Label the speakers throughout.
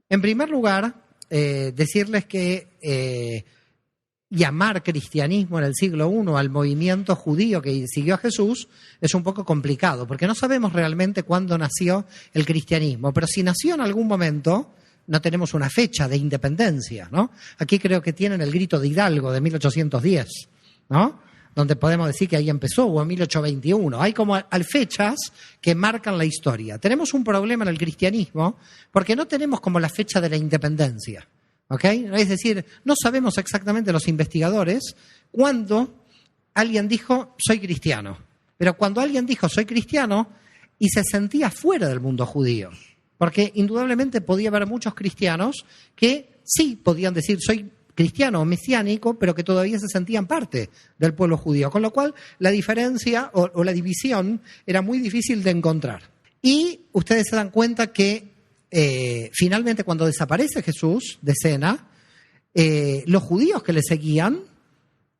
Speaker 1: En primer lugar, decirles que llamar cristianismo en el siglo I al movimiento judío que siguió a Jesús es un poco complicado, porque no sabemos realmente cuándo nació el cristianismo, pero si nació en algún momento, no tenemos una fecha de independencia, ¿no? Aquí creo que tienen el grito de Hidalgo de 1810, ¿no? Donde podemos decir que ahí empezó, o en 1821. Hay como fechas que marcan la historia. Tenemos un problema en el cristianismo porque no tenemos como la fecha de la independencia. ¿Ok? Es decir, no sabemos exactamente los investigadores cuándo alguien dijo soy cristiano. Pero cuando alguien dijo soy cristiano y se sentía fuera del mundo judío. Porque indudablemente podía haber muchos cristianos que sí podían decir soy cristiano o mesiánico, pero que todavía se sentían parte del pueblo judío. Con lo cual la diferencia o la división era muy difícil de encontrar. Y ustedes se dan cuenta que finalmente cuando desaparece Jesús de escena, los judíos que le seguían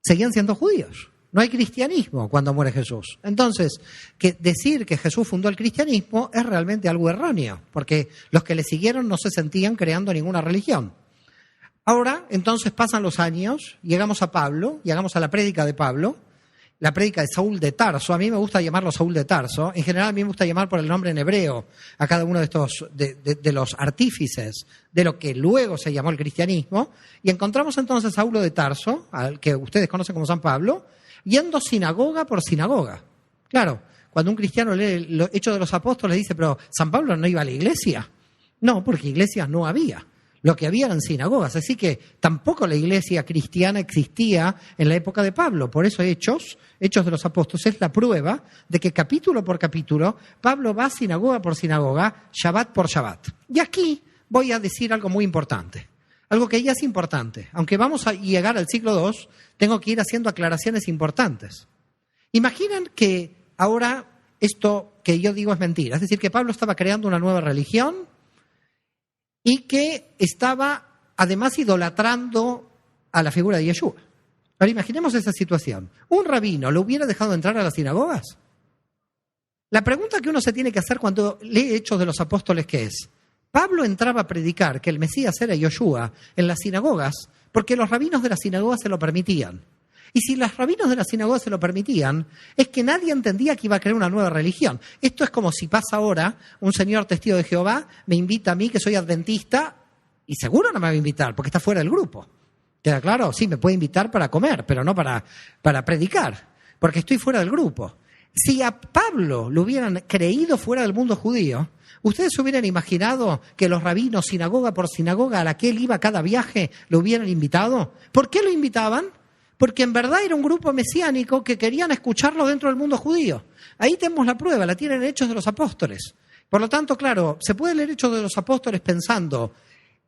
Speaker 1: siendo judíos. No hay cristianismo cuando muere Jesús. Entonces, decir que Jesús fundó el cristianismo es realmente algo erróneo, porque los que le siguieron no se sentían creando ninguna religión. Ahora, entonces pasan los años, llegamos a Pablo, llegamos a la prédica de Pablo, la prédica de Saúl de Tarso. A mí me gusta llamarlo Saúl de Tarso. En general a mí me gusta llamar por el nombre en hebreo a cada uno de estos de los artífices de lo que luego se llamó el cristianismo. Y encontramos entonces a Saulo de Tarso, al que ustedes conocen como San Pablo, yendo sinagoga por sinagoga. Claro, cuando un cristiano lee los Hechos de los Apóstoles dice, pero ¿San Pablo no iba a la iglesia? No, porque iglesias no había. Lo que había eran sinagogas, así que tampoco la iglesia cristiana existía en la época de Pablo. Por eso Hechos de los Apóstoles es la prueba de que capítulo por capítulo Pablo va sinagoga por sinagoga, Shabbat por Shabbat. Y aquí voy a decir algo muy importante, algo que ya es importante. Aunque vamos a llegar al siglo II, tengo que ir haciendo aclaraciones importantes. Imaginen que ahora esto que yo digo es mentira, es decir, que Pablo estaba creando una nueva religión y que estaba además idolatrando a la figura de Yeshua. Ahora imaginemos esa situación. ¿Un rabino lo hubiera dejado entrar a las sinagogas? La pregunta que uno se tiene que hacer cuando lee Hechos de los Apóstoles, ¿qué es? Pablo entraba a predicar que el Mesías era Yeshua en las sinagogas porque los rabinos de las sinagogas se lo permitían. Y si los rabinos de la sinagoga se lo permitían, es que nadie entendía que iba a crear una nueva religión. Esto es como si pasa ahora un señor testigo de Jehová, me invita a mí, que soy adventista, y seguro no me va a invitar, porque está fuera del grupo. ¿Queda claro? Sí, me puede invitar para comer, pero no para predicar, porque estoy fuera del grupo. Si a Pablo lo hubieran creído fuera del mundo judío, ¿ustedes se hubieran imaginado que los rabinos, sinagoga por sinagoga, a la que él iba cada viaje, lo hubieran invitado? ¿Por qué lo invitaban? Porque en verdad era un grupo mesiánico que querían escucharlo dentro del mundo judío. Ahí tenemos la prueba, la tienen en Hechos de los Apóstoles. Por lo tanto, claro, se puede leer Hechos de los Apóstoles pensando,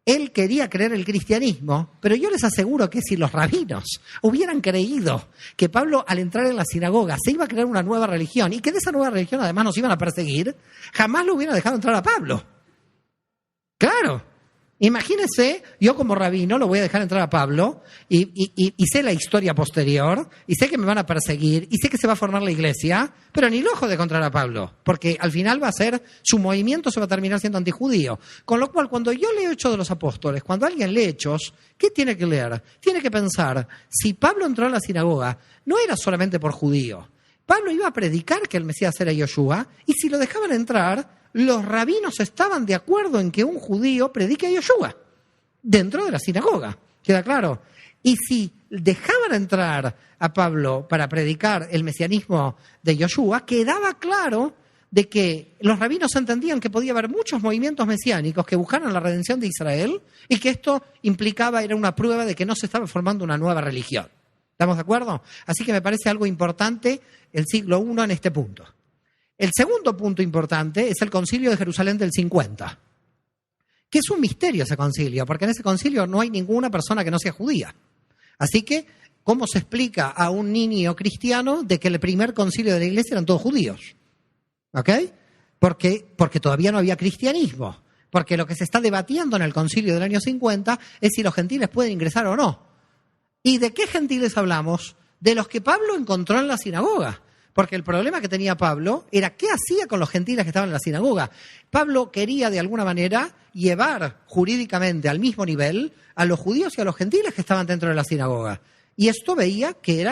Speaker 1: él quería creer el cristianismo, pero yo les aseguro que si los rabinos hubieran creído que Pablo al entrar en la sinagoga se iba a crear una nueva religión y que de esa nueva religión además nos iban a perseguir, jamás lo hubieran dejado entrar a Pablo. Claro. Imagínense, yo como rabino lo voy a dejar entrar a Pablo y sé la historia posterior y sé que me van a perseguir y sé que se va a formar la iglesia, pero ni loco de encontrar a Pablo, porque al final va a ser, su movimiento se va a terminar siendo antijudío. Con lo cual, cuando yo leo Hechos de los Apóstoles, cuando alguien lee Hechos, ¿qué tiene que leer? Tiene que pensar, si Pablo entró a la sinagoga, no era solamente por judío. Pablo iba a predicar que el Mesías era Yeshua y si lo dejaban entrar, los rabinos estaban de acuerdo en que un judío predique a Yeshua dentro de la sinagoga. ¿Queda claro? Y si dejaban entrar a Pablo para predicar el mesianismo de Yeshua, quedaba claro de que los rabinos entendían que podía haber muchos movimientos mesiánicos que buscaran la redención de Israel y que esto implicaba, era una prueba de que no se estaba formando una nueva religión. ¿Estamos de acuerdo? Así que me parece algo importante el siglo I en este punto. El segundo punto importante es el concilio de Jerusalén del 50, que es un misterio ese concilio, porque en ese concilio no hay ninguna persona que no sea judía. Así que, ¿cómo se explica a un niño cristiano de que el primer concilio de la iglesia eran todos judíos? ¿Ok? Porque todavía no había cristianismo. Porque lo que se está debatiendo en el concilio del año 50 es si los gentiles pueden ingresar o no. ¿Y de qué gentiles hablamos? De los que Pablo encontró en la sinagoga. Porque el problema que tenía Pablo era qué hacía con los gentiles que estaban en la sinagoga. Pablo quería de alguna manera llevar jurídicamente al mismo nivel a los judíos y a los gentiles que estaban dentro de la sinagoga. Y esto veía que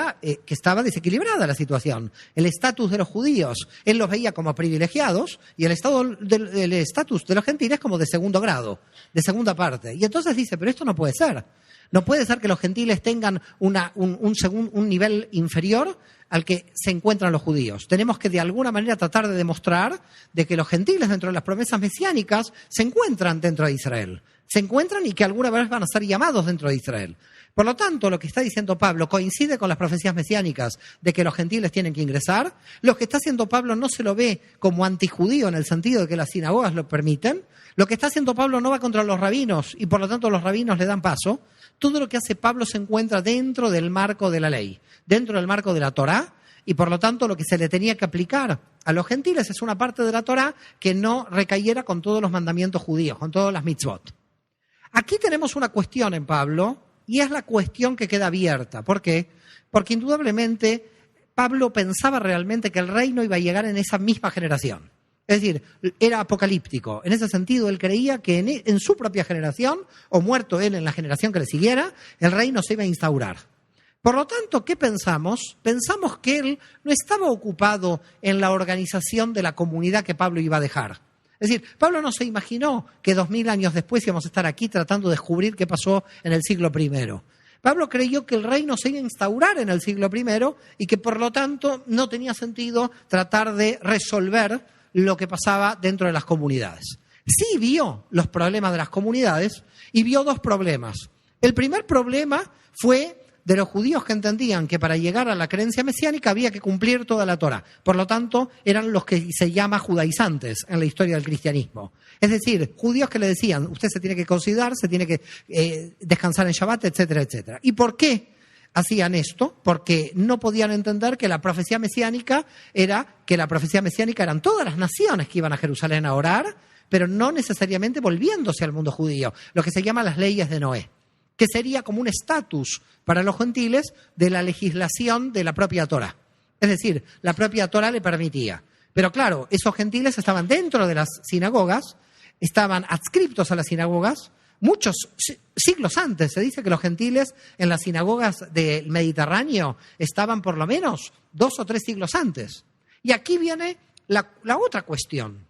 Speaker 1: estaba desequilibrada la situación. El estatus de los judíos, él los veía como privilegiados y el estatus de los gentiles como de segundo grado, de segunda parte. Y entonces dice, pero esto no puede ser. No puede ser que los gentiles tengan un nivel inferior al que se encuentran los judíos. Tenemos que de alguna manera tratar de demostrar de que los gentiles dentro de las promesas mesiánicas se encuentran dentro de Israel. Se encuentran y que alguna vez van a ser llamados dentro de Israel. Por lo tanto, lo que está diciendo Pablo coincide con las profecías mesiánicas de que los gentiles tienen que ingresar. Lo que está haciendo Pablo no se lo ve como antijudío en el sentido de que las sinagogas lo permiten. Lo que está haciendo Pablo no va contra los rabinos y por lo tanto los rabinos le dan paso. Todo lo que hace Pablo se encuentra dentro del marco de la ley, dentro del marco de la Torá, y por lo tanto lo que se le tenía que aplicar a los gentiles es una parte de la Torá que no recayera con todos los mandamientos judíos, con todas las mitzvot. Aquí tenemos una cuestión en Pablo, y es la cuestión que queda abierta. ¿Por qué? Porque indudablemente Pablo pensaba realmente que el reino iba a llegar en esa misma generación. Es decir, era apocalíptico. En ese sentido, él creía que en su propia generación, o muerto él en la generación que le siguiera, el reino se iba a instaurar. Por lo tanto, ¿qué pensamos? Pensamos que él no estaba ocupado en la organización de la comunidad que Pablo iba a dejar. Es decir, Pablo no se imaginó que 2000 años después íbamos a estar aquí tratando de descubrir qué pasó en el siglo I. Pablo creyó que el reino se iba a instaurar en el siglo I y que por lo tanto no tenía sentido tratar de resolver lo que pasaba dentro de las comunidades. Sí vio los problemas de las comunidades y vio dos problemas. El primer problema fue de los judíos que entendían que para llegar a la creencia mesiánica había que cumplir toda la Torá. Por lo tanto, eran los que se llama judaizantes en la historia del cristianismo. Es decir, judíos que le decían, usted se tiene que considerar, se tiene que descansar en Shabbat, etcétera, etcétera. ¿Y por qué hacían esto? Porque no podían entender que la profecía mesiánica eran todas las naciones que iban a Jerusalén a orar, pero no necesariamente volviéndose al mundo judío, lo que se llama las leyes de Noé, que sería como un estatus para los gentiles de la legislación de la propia Torá. Es decir, la propia Torá le permitía. Pero claro, esos gentiles estaban dentro de las sinagogas, estaban adscriptos a las sinagogas, muchos siglos antes. Se dice que los gentiles en las sinagogas del Mediterráneo estaban por lo menos 2 o 3 siglos antes. Y aquí viene la otra cuestión.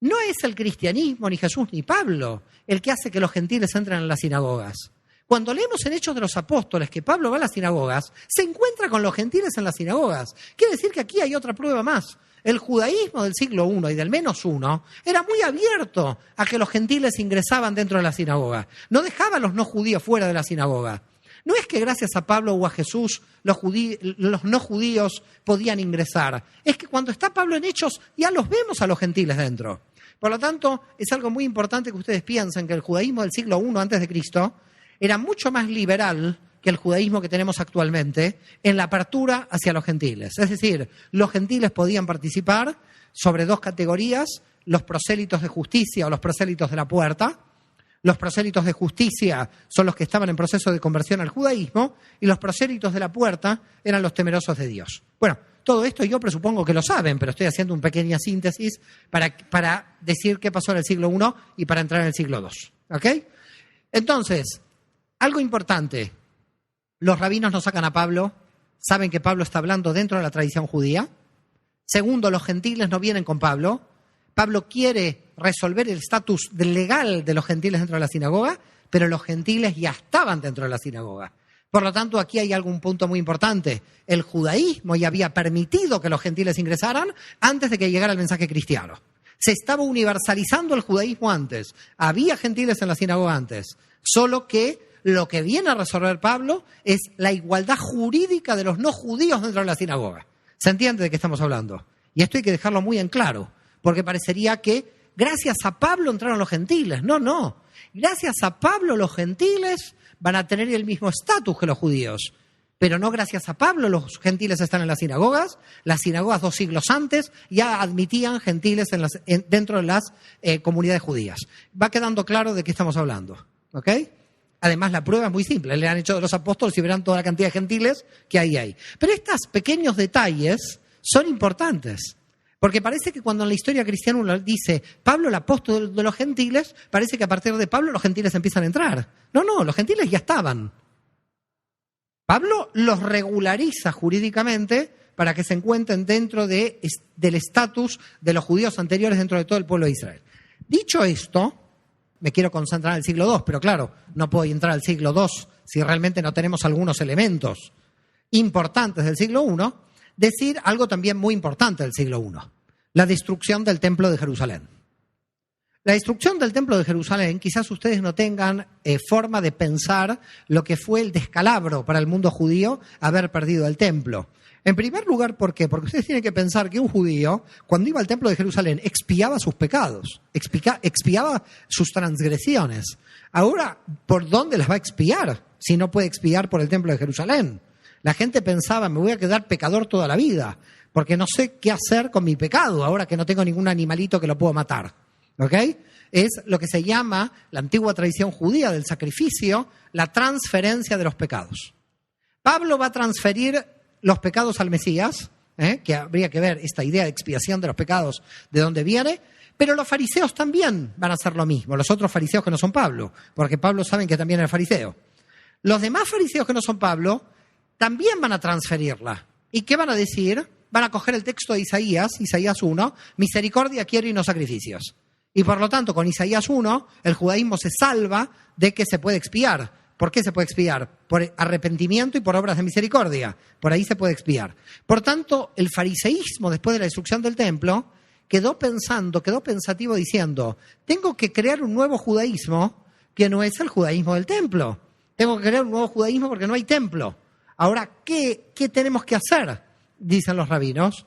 Speaker 1: No es el cristianismo, ni Jesús, ni Pablo el que hace que los gentiles entren en las sinagogas. Cuando leemos en Hechos de los Apóstoles que Pablo va a las sinagogas, se encuentra con los gentiles en las sinagogas. Quiere decir que aquí hay otra prueba más. El judaísmo del siglo I y del menos I era muy abierto a que los gentiles ingresaban dentro de la sinagoga. No dejaba a los no judíos fuera de la sinagoga. No es que gracias a Pablo o a Jesús los no judíos podían ingresar. Es que cuando está Pablo en Hechos ya los vemos a los gentiles dentro. Por lo tanto, es algo muy importante que ustedes piensen que el judaísmo del siglo I antes de Cristo era mucho más liberal que el judaísmo que tenemos actualmente en la apertura hacia los gentiles. Es decir, los gentiles podían participar sobre 2 categorías, los prosélitos de justicia o los prosélitos de la puerta. Los prosélitos de justicia son los que estaban en proceso de conversión al judaísmo y los prosélitos de la puerta eran los temerosos de Dios. Bueno, todo esto yo presupongo que lo saben, pero estoy haciendo una pequeña síntesis para decir qué pasó en el siglo I y para entrar en el siglo II. ¿Ok? Entonces, algo importante. Los rabinos no sacan a Pablo, saben que Pablo está hablando dentro de la tradición judía. Segundo, los gentiles no vienen con Pablo. Pablo quiere resolver el estatus legal de los gentiles dentro de la sinagoga, pero los gentiles ya estaban dentro de la sinagoga. Por lo tanto, aquí hay algún punto muy importante. El judaísmo ya había permitido que los gentiles ingresaran antes de que llegara el mensaje cristiano. Se estaba universalizando el judaísmo antes. Había gentiles en la sinagoga antes. Solo que lo que viene a resolver Pablo es la igualdad jurídica de los no judíos dentro de la sinagoga. ¿Se entiende de qué estamos hablando? Y esto hay que dejarlo muy en claro, porque parecería que gracias a Pablo entraron los gentiles. No. Gracias a Pablo los gentiles van a tener el mismo estatus que los judíos. Pero no gracias a Pablo los gentiles están en las sinagogas. Las sinagogas 2 siglos antes ya admitían gentiles dentro de las comunidades judías. Va quedando claro de qué estamos hablando. ¿Ok? Además, la prueba es muy simple. Le han hecho de los apóstoles y verán toda la cantidad de gentiles que hay. Pero estos pequeños detalles son importantes. Porque parece que cuando en la historia cristiana uno dice Pablo el apóstol de los gentiles, parece que a partir de Pablo los gentiles empiezan a entrar. No, los gentiles ya estaban. Pablo los regulariza jurídicamente para que se encuentren dentro del estatus de los judíos anteriores dentro de todo el pueblo de Israel. Dicho esto, me quiero concentrar en el siglo II, pero claro, no puedo entrar al siglo II si realmente no tenemos algunos elementos importantes del siglo I, decir algo también muy importante del siglo I, la destrucción del Templo de Jerusalén. La destrucción del Templo de Jerusalén, quizás ustedes no tengan forma de pensar lo que fue el descalabro para el mundo judío haber perdido el templo. En primer lugar, ¿por qué? Porque ustedes tienen que pensar que un judío, cuando iba al Templo de Jerusalén, expiaba sus pecados, expiaba sus transgresiones. Ahora, ¿por dónde las va a expiar si no puede expiar por el Templo de Jerusalén? La gente pensaba, me voy a quedar pecador toda la vida, porque no sé qué hacer con mi pecado, ahora que no tengo ningún animalito que lo puedo matar. ¿Ok? Es lo que se llama, la antigua tradición judía del sacrificio, la transferencia de los pecados. Pablo va a transferir los pecados al Mesías, que habría que ver esta idea de expiación de los pecados, de dónde viene, pero los fariseos también van a hacer lo mismo, los otros fariseos que no son Pablo, porque Pablo saben que también es fariseo. Los demás fariseos que no son Pablo también van a transferirla. ¿Y qué van a decir? Van a coger el texto de Isaías 1, misericordia quiero y no sacrificios. Y por lo tanto, con Isaías 1, el judaísmo se salva de que se puede expiar. ¿Por qué se puede expiar? Por arrepentimiento y por obras de misericordia. Por ahí se puede expiar. Por tanto, el fariseísmo, después de la destrucción del templo, quedó pensativo diciendo, tengo que crear un nuevo judaísmo que no es el judaísmo del templo. Tengo que crear un nuevo judaísmo porque no hay templo. Ahora, ¿qué tenemos que hacer? Dicen los rabinos.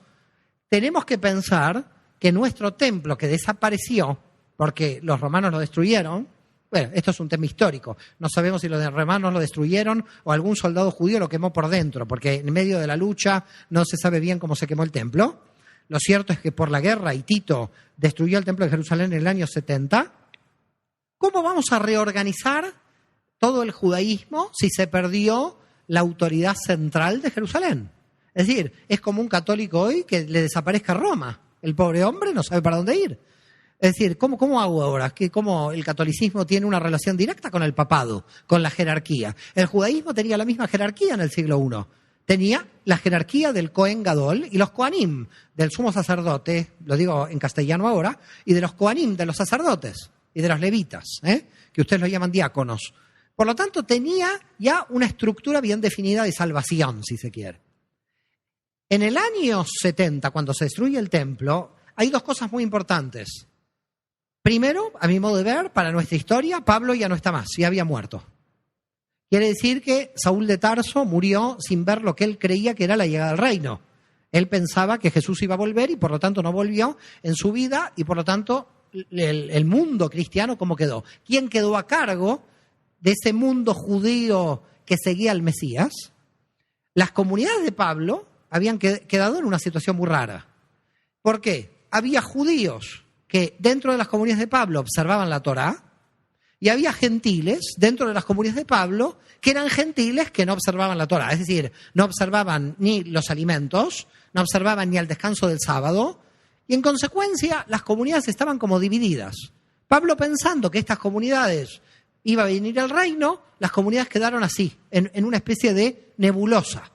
Speaker 1: Tenemos que pensar que nuestro templo que desapareció, porque los romanos lo destruyeron, bueno, esto es un tema histórico, no sabemos si los romanos lo destruyeron o algún soldado judío lo quemó por dentro, porque en medio de la lucha no se sabe bien cómo se quemó el templo. Lo cierto es que por la guerra, y Tito destruyó el templo de Jerusalén en el año 70, ¿cómo vamos a reorganizar todo el judaísmo si se perdió la autoridad central de Jerusalén? Es decir, es como un católico hoy que le desaparezca Roma. El pobre hombre no sabe para dónde ir. Es decir, ¿cómo hago ahora? ¿Cómo el catolicismo tiene una relación directa con el papado, con la jerarquía? El judaísmo tenía la misma jerarquía en el siglo I. Tenía la jerarquía del Cohen Gadol y los Kohanim, del sumo sacerdote, lo digo en castellano ahora, y de los Kohanim, de los sacerdotes, y de los levitas, que ustedes lo llaman diáconos. Por lo tanto, tenía ya una estructura bien definida de salvación, si se quiere. En el año 70, cuando se destruye el templo, hay dos cosas muy importantes. Primero, a mi modo de ver, para nuestra historia, Pablo ya no está más, ya había muerto. Quiere decir que Saúl de Tarso murió sin ver lo que él creía que era la llegada del reino. Él pensaba que Jesús iba a volver y por lo tanto no volvió en su vida y por lo tanto el mundo cristiano, ¿cómo quedó? ¿Quién quedó a cargo de ese mundo judío que seguía al Mesías? Las comunidades de Pablo habían quedado en una situación muy rara. ¿Por qué? Había judíos que dentro de las comunidades de Pablo observaban la Torá y había gentiles dentro de las comunidades de Pablo que eran gentiles que no observaban la Torá. Es decir, no observaban ni los alimentos, no observaban ni el descanso del sábado y en consecuencia las comunidades estaban como divididas. Pablo, pensando que estas comunidades iba a venir el reino, las comunidades quedaron así, en una especie de nebulosa.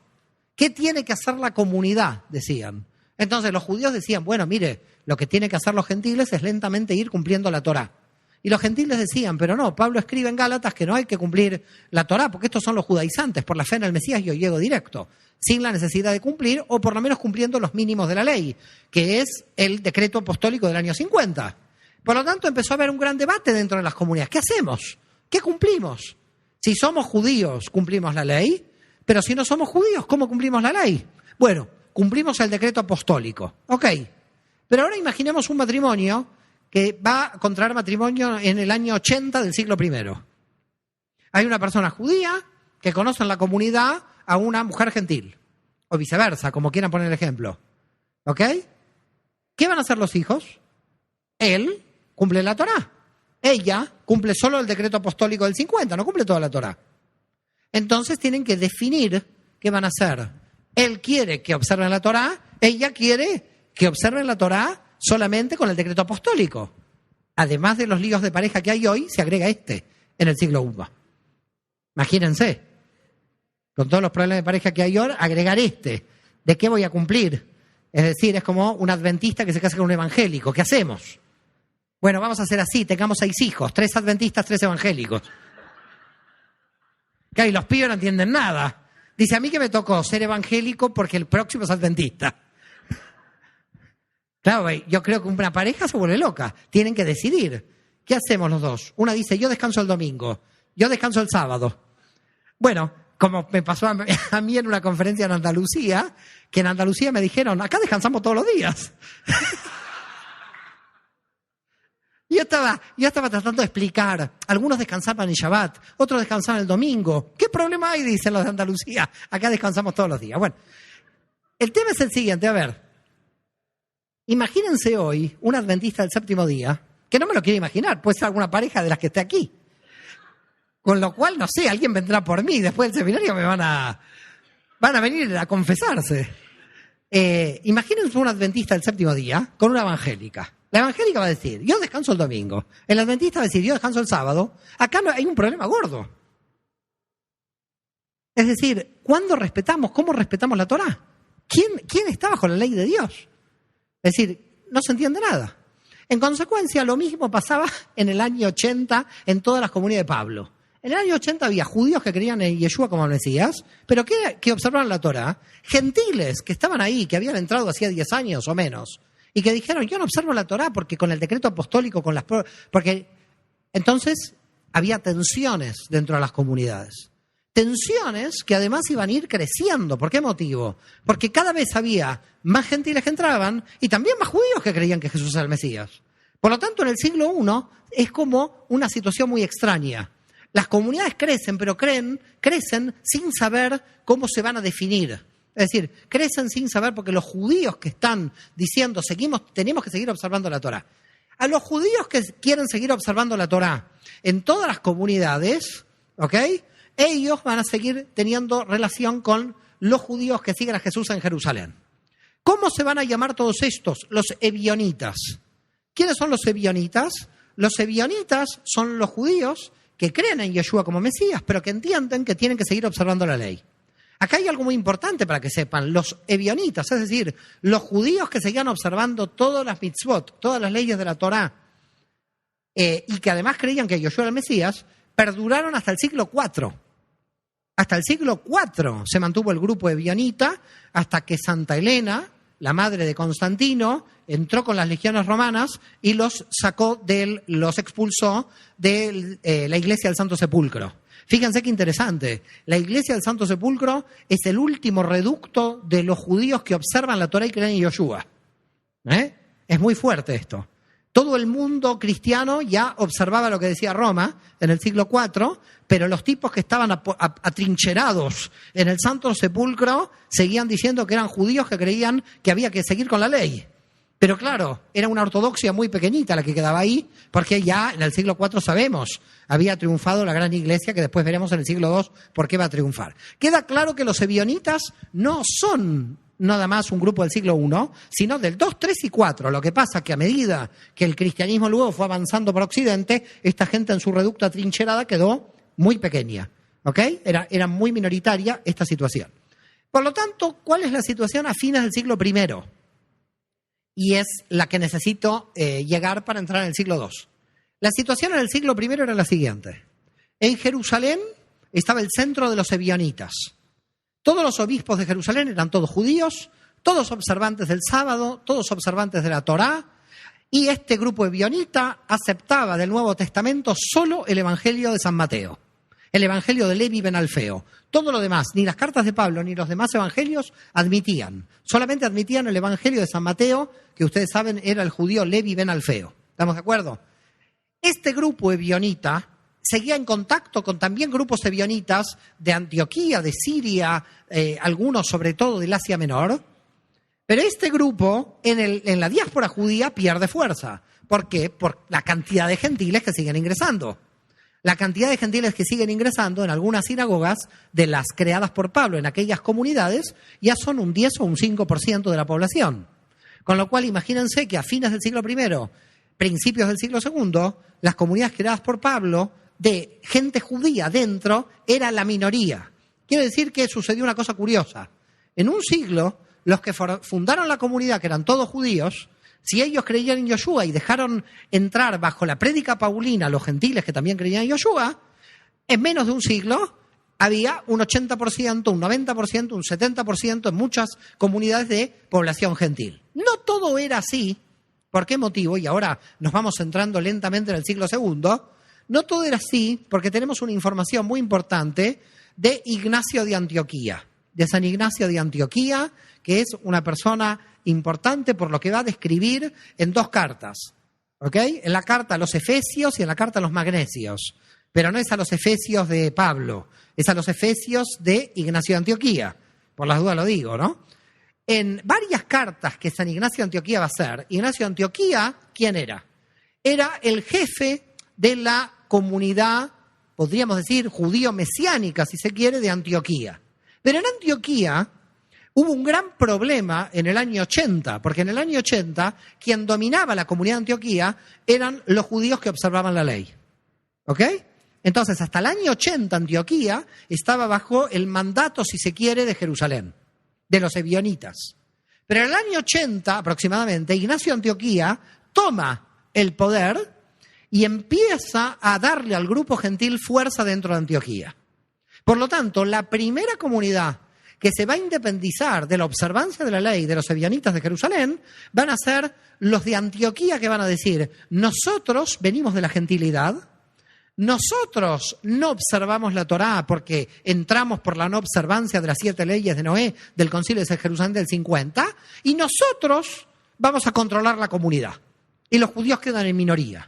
Speaker 1: ¿Qué tiene que hacer la comunidad?, decían. Entonces los judíos decían, bueno, mire, lo que tienen que hacer los gentiles es lentamente ir cumpliendo la Torá. Y los gentiles decían, pero no, Pablo escribe en Gálatas que no hay que cumplir la Torá, porque estos son los judaizantes, por la fe en el Mesías yo llego directo, sin la necesidad de cumplir, o por lo menos cumpliendo los mínimos de la ley, que es el decreto apostólico del año 50. Por lo tanto, empezó a haber un gran debate dentro de las comunidades. ¿Qué hacemos? ¿Qué cumplimos? Si somos judíos, cumplimos la ley, pero si no somos judíos, ¿cómo cumplimos la ley? Bueno, cumplimos el decreto apostólico. Ok, pero ahora imaginemos un matrimonio que va a contraer matrimonio en el año 80 del siglo I. Hay una persona judía que conoce en la comunidad a una mujer gentil, o viceversa, como quieran poner el ejemplo. ¿Ok? ¿Qué van a hacer los hijos? Él cumple la Torá. Ella cumple solo el decreto apostólico del 50, no cumple toda la Torá. Entonces tienen que definir qué van a hacer. Él quiere que observen la Torá, ella quiere que observen la Torá solamente con el decreto apostólico. Además de los líos de pareja que hay hoy, se agrega este en el siglo I. Imagínense, con todos los problemas de pareja que hay hoy, agregar este. ¿De qué voy a cumplir? Es decir, es como un adventista que se casa con un evangélico. ¿Qué hacemos? Bueno, vamos a hacer así, tengamos 6 hijos, 3 adventistas, 3 evangélicos. Claro, y los pibes no entienden nada. Dice, a mí que me tocó ser evangélico porque el próximo es adventista. Claro, yo creo que una pareja se vuelve loca. Tienen que decidir. ¿Qué hacemos los dos? Una dice, yo descanso el domingo, yo descanso el sábado. Bueno, como me pasó a mí en una conferencia en Andalucía, que en Andalucía me dijeron, acá descansamos todos los días. Yo estaba tratando de explicar. Algunos descansaban en Shabbat, otros descansaban el domingo. ¿Qué problema hay? Dicen los de Andalucía. Acá descansamos todos los días. Bueno, el tema es el siguiente. A ver, imagínense hoy un adventista del séptimo día, que no me lo quiero imaginar, puede ser alguna pareja de las que esté aquí. Con lo cual, no sé, alguien vendrá por mí. Después del seminario me van a venir a confesarse. Imagínense un adventista del séptimo día con una evangélica. La evangélica va a decir, yo descanso el domingo. El adventista va a decir, yo descanso el sábado. Acá no, hay un problema gordo. Es decir, ¿cuándo respetamos? ¿Cómo respetamos la Torá? ¿Quién está bajo la ley de Dios? Es decir, no se entiende nada. En consecuencia, lo mismo pasaba en el año 80 en todas las comunidades de Pablo. En el año 80 había judíos que creían en Yeshua como Mesías, pero que observaban la Torá, gentiles que estaban ahí, que habían entrado hacía 10 años o menos, y que dijeron, yo no observo la Torá porque con el decreto apostólico, porque entonces había tensiones dentro de las comunidades. Tensiones que además iban a ir creciendo. ¿Por qué motivo? Porque cada vez había más gentiles que entraban y también más judíos que creían que Jesús era el Mesías. Por lo tanto, en el siglo I es como una situación muy extraña. Las comunidades crecen, pero crecen sin saber cómo se van a definir. Es decir, crecen sin saber porque los judíos que están diciendo tenemos que seguir observando la Torá. A los judíos que quieren seguir observando la Torá en todas las comunidades, ¿ok? Ellos van a seguir teniendo relación con los judíos que siguen a Jesús en Jerusalén. ¿Cómo se van a llamar todos estos? Los ebionitas. ¿Quiénes son los ebionitas? Los ebionitas son los judíos que creen en Yeshua como Mesías, pero que entienden que tienen que seguir observando la ley. Acá hay algo muy importante para que sepan. Los ebionitas, es decir, los judíos que seguían observando todas las mitzvot, todas las leyes de la Torá, y que además creían que Yeshua era el Mesías, perduraron hasta el siglo IV. Hasta el siglo IV se mantuvo el grupo ebionita, hasta que Santa Elena, la madre de Constantino, entró con las legiones romanas y los expulsó de la iglesia del Santo Sepulcro. Fíjense qué interesante. La iglesia del Santo Sepulcro es el último reducto de los judíos que observan la Torá y creen en Yeshua. Es muy fuerte esto. Todo el mundo cristiano ya observaba lo que decía Roma en el siglo IV, pero los tipos que estaban atrincherados en el Santo Sepulcro seguían diciendo que eran judíos que creían que había que seguir con la ley. Pero claro, era una ortodoxia muy pequeñita la que quedaba ahí, porque ya en el siglo IV sabemos, había triunfado la gran iglesia, que después veremos en el siglo II por qué va a triunfar. Queda claro que los ebionitas no son nada más un grupo del siglo I, sino del 2, 3 y 4. Lo que pasa es que a medida que el cristianismo luego fue avanzando por Occidente, esta gente en su reducto atrincherada quedó muy pequeña. ¿Ok? Era muy minoritaria esta situación. Por lo tanto, ¿cuál es la situación a fines del siglo I? Y es la que necesito llegar para entrar en el siglo II. La situación en el siglo I era la siguiente. En Jerusalén estaba el centro de los ebionitas. Todos los obispos de Jerusalén eran todos judíos, todos observantes del sábado, todos observantes de la Torá, y este grupo ebionita aceptaba del Nuevo Testamento solo el Evangelio de San Mateo, el Evangelio de Levi ben Alfeo. Todo lo demás, ni las cartas de Pablo ni los demás evangelios admitían. Solamente admitían el Evangelio de San Mateo, que ustedes saben era el judío Levi ben Alfeo. ¿Estamos de acuerdo? Este grupo ebionita seguía en contacto con también grupos ebionitas de Antioquía, de Siria, algunos sobre todo del Asia Menor. Pero este grupo en la diáspora judía pierde fuerza. ¿Por qué? Por la cantidad de gentiles que siguen ingresando. La cantidad de gentiles que siguen ingresando en algunas sinagogas de las creadas por Pablo en aquellas comunidades ya son un 10 o un 5% de la población. Con lo cual, imagínense que a fines del siglo I, principios del siglo II, las comunidades creadas por Pablo, de gente judía dentro, era la minoría. Quiere decir que sucedió una cosa curiosa. En un siglo, los que fundaron la comunidad, que eran todos judíos, si ellos creían en Yoshua y dejaron entrar bajo la prédica paulina a los gentiles que también creían en Yoshua, en menos de un siglo había un 80%, un 90%, un 70% en muchas comunidades de población gentil. No todo era así. ¿Por qué motivo? Y ahora nos vamos entrando lentamente en el siglo II. No todo era así porque tenemos una información muy importante de Ignacio de Antioquía, de San Ignacio de Antioquía, que es una persona importante por lo que va a describir en dos cartas, ¿ok? En la carta a los Efesios y en la carta a los Magnesios. Pero no es a los Efesios de Pablo, es a los Efesios de Ignacio de Antioquía. Por las dudas lo digo, ¿no? En varias cartas que San Ignacio de Antioquía va a hacer, Ignacio de Antioquía, ¿quién era? Era el jefe de la comunidad, podríamos decir, judío-mesiánica, si se quiere, de Antioquía. Pero en Antioquía hubo un gran problema en el año 80, porque en el año 80 quien dominaba la comunidad de Antioquía eran los judíos que observaban la ley. ¿Ok? Entonces, hasta el año 80 Antioquía estaba bajo el mandato, si se quiere, de Jerusalén, de los ebionitas. Pero en el año 80 aproximadamente, Ignacio de Antioquía toma el poder y empieza a darle al grupo gentil fuerza dentro de Antioquía. Por lo tanto, la primera comunidad que se va a independizar de la observancia de la ley de los ebionitas de Jerusalén van a ser los de Antioquía, que van a decir: nosotros venimos de la gentilidad, nosotros no observamos la Torá porque entramos por la no observancia de las 7 leyes de Noé del Concilio de Jerusalén del 50, y nosotros vamos a controlar la comunidad. Y los judíos quedan en minoría.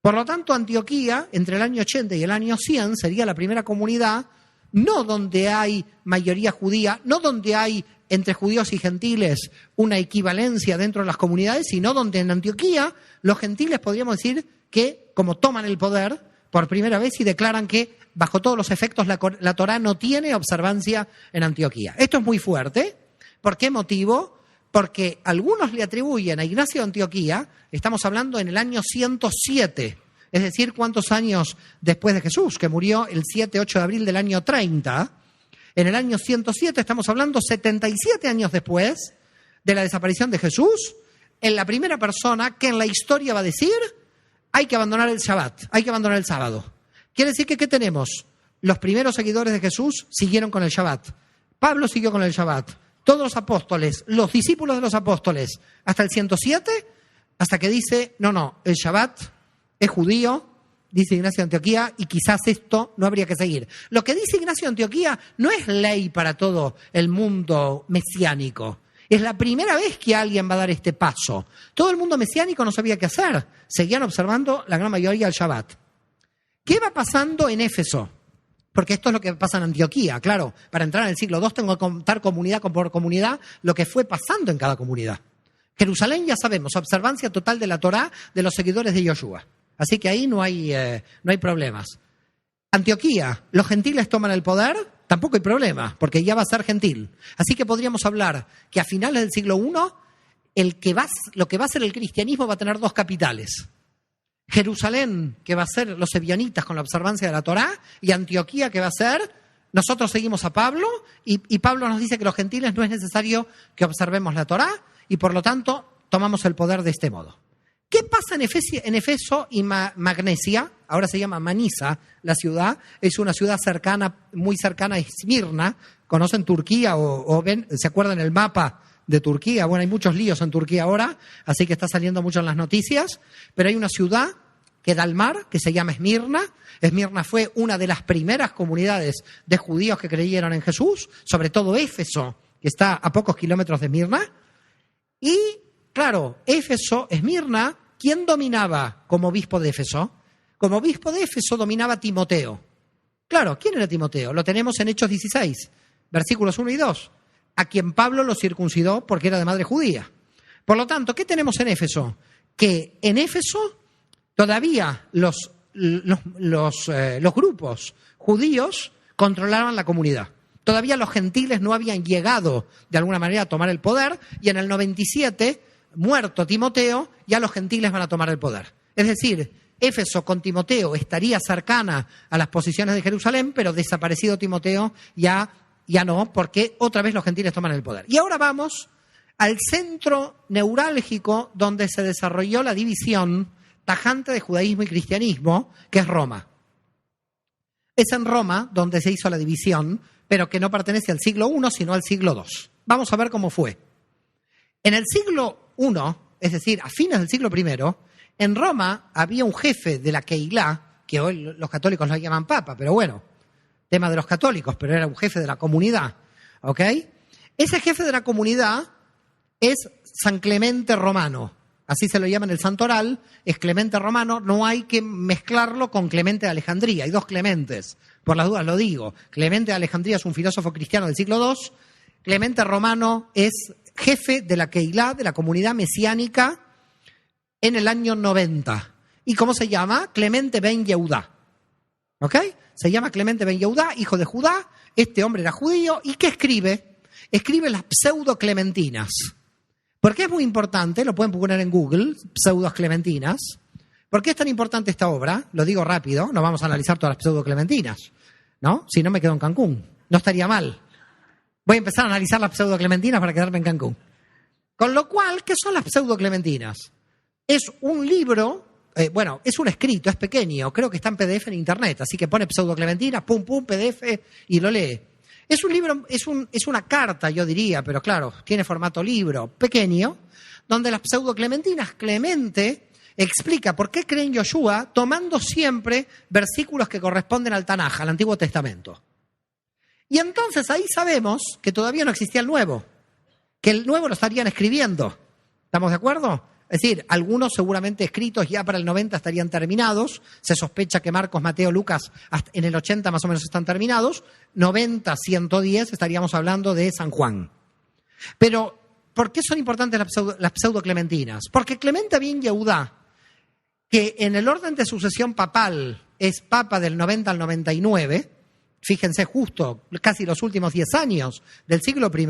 Speaker 1: Por lo tanto, Antioquía, entre el año 80 y el año 100, sería la primera comunidad, no donde hay mayoría judía, no donde hay entre judíos y gentiles una equivalencia dentro de las comunidades, sino donde en Antioquía los gentiles podríamos decir que, como toman el poder por primera vez y declaran que bajo todos los efectos la Torá no tiene observancia en Antioquía. Esto es muy fuerte. ¿Por qué motivo? Porque algunos le atribuyen a Ignacio de Antioquía, estamos hablando en el año 107, es decir, ¿cuántos años después de Jesús? Que murió el 7-8 de abril del año 30. En el año 107 estamos hablando 77 años después de la desaparición de Jesús, en la primera persona que en la historia va a decir: hay que abandonar el Shabbat, hay que abandonar el sábado. Quiere decir que ¿qué tenemos? Los primeros seguidores de Jesús siguieron con el Shabbat. Pablo siguió con el Shabbat. Todos los apóstoles, los discípulos de los apóstoles, hasta el 107, hasta que dice: no, el Shabbat es judío, dice Ignacio de Antioquía, y quizás esto no habría que seguir. Lo que dice Ignacio de Antioquía no es ley para todo el mundo mesiánico. Es la primera vez que alguien va a dar este paso. Todo el mundo mesiánico no sabía qué hacer. Seguían observando la gran mayoría el Shabbat. ¿Qué va pasando en Éfeso? Porque esto es lo que pasa en Antioquía. Claro, para entrar en el siglo II tengo que contar comunidad por comunidad lo que fue pasando en cada comunidad. Jerusalén, ya sabemos, observancia total de la Torá de los seguidores de Yoshua. Así que ahí no hay problemas. Antioquía, los gentiles toman el poder, tampoco hay problema, porque ya va a ser gentil. Así que podríamos hablar que a finales del siglo I, lo que va a ser el cristianismo va a tener dos capitales. Jerusalén, que va a ser los ebionitas con la observancia de la Torá, y Antioquía, que va a ser, nosotros seguimos a Pablo, y Pablo nos dice que los gentiles no es necesario que observemos la Torá, y por lo tanto tomamos el poder de este modo. ¿Qué pasa en Efeso y Magnesia? Ahora se llama Manisa, la ciudad. Es una ciudad muy cercana a Esmirna. ¿Conocen Turquía o ven, se acuerdan el mapa de Turquía? Bueno, hay muchos líos en Turquía ahora, así que está saliendo mucho en las noticias. Pero hay una ciudad que da al mar, que se llama Esmirna. Esmirna fue una de las primeras comunidades de judíos que creyeron en Jesús, sobre todo Éfeso, que está a pocos kilómetros de Esmirna. Y claro, Éfeso, Esmirna, ¿quién dominaba como obispo de Éfeso? Como obispo de Éfeso dominaba Timoteo. Claro, ¿quién era Timoteo? Lo tenemos en Hechos 16, versículos 1 y 2, a quien Pablo lo circuncidó porque era de madre judía. Por lo tanto, ¿qué tenemos en Éfeso? Que en Éfeso todavía los grupos judíos controlaban la comunidad. Todavía los gentiles no habían llegado de alguna manera a tomar el poder, y en el 97, muerto Timoteo, ya los gentiles van a tomar el poder. Es decir, Éfeso con Timoteo estaría cercana a las posiciones de Jerusalén, pero desaparecido Timoteo ya no, porque otra vez los gentiles toman el poder. Y ahora vamos al centro neurálgico donde se desarrolló la división tajante de judaísmo y cristianismo, que es Roma. Es en Roma donde se hizo la división, pero que no pertenece al siglo I, sino al siglo II. Vamos a ver cómo fue. En el siglo I, es decir, a fines del siglo I, en Roma había un jefe de la Keilah, que hoy los católicos lo llaman papa, pero bueno, tema de los católicos, pero era un jefe de la comunidad, ¿ok? Ese jefe de la comunidad es San Clemente Romano, así se lo llama en el Santoral, es Clemente Romano, no hay que mezclarlo con Clemente de Alejandría, hay dos Clementes, por las dudas lo digo. Clemente de Alejandría es un filósofo cristiano del siglo II, Clemente Romano es jefe de la Keilah, de la comunidad mesiánica, en el año 90. ¿Y cómo se llama? Clemente ben Yehudá. ¿Ok? Se llama Clemente ben Yehudá, hijo de Judá. Este hombre era judío. ¿Y qué escribe? Escribe las pseudo-clementinas. ¿Por qué es muy importante? Lo pueden poner en Google, pseudo-clementinas. ¿Por qué es tan importante esta obra? Lo digo rápido, no vamos a analizar todas las pseudo-clementinas, ¿no? Si no me quedo en Cancún. No estaría mal. Voy a empezar a analizar las pseudo-clementinas para quedarme en Cancún. Con lo cual, ¿qué son las pseudo-clementinas? Es un libro, es un escrito, es pequeño, creo que está en PDF en internet, así que pone pseudo-clementinas, pum, pum, PDF y lo lee. Es un libro, es una carta, yo diría, pero claro, tiene formato libro, pequeño, donde las pseudo-clementinas, Clemente explica por qué cree en Yoshua, tomando siempre versículos que corresponden al Tanaj, al Antiguo Testamento. Y entonces ahí sabemos que todavía no existía el Nuevo, que el Nuevo lo estarían escribiendo. ¿Estamos de acuerdo? Es decir, algunos seguramente escritos ya para el 90 estarían terminados. Se sospecha que Marcos, Mateo, Lucas hasta en el 80 más o menos están terminados. 90, 110 estaríamos hablando de San Juan. Pero, ¿por qué son importantes las pseudo-clementinas? Porque Clemente ben Yehudá, que en el orden de sucesión papal es papa del 90 al 99, fíjense justo casi los últimos 10 años del siglo I,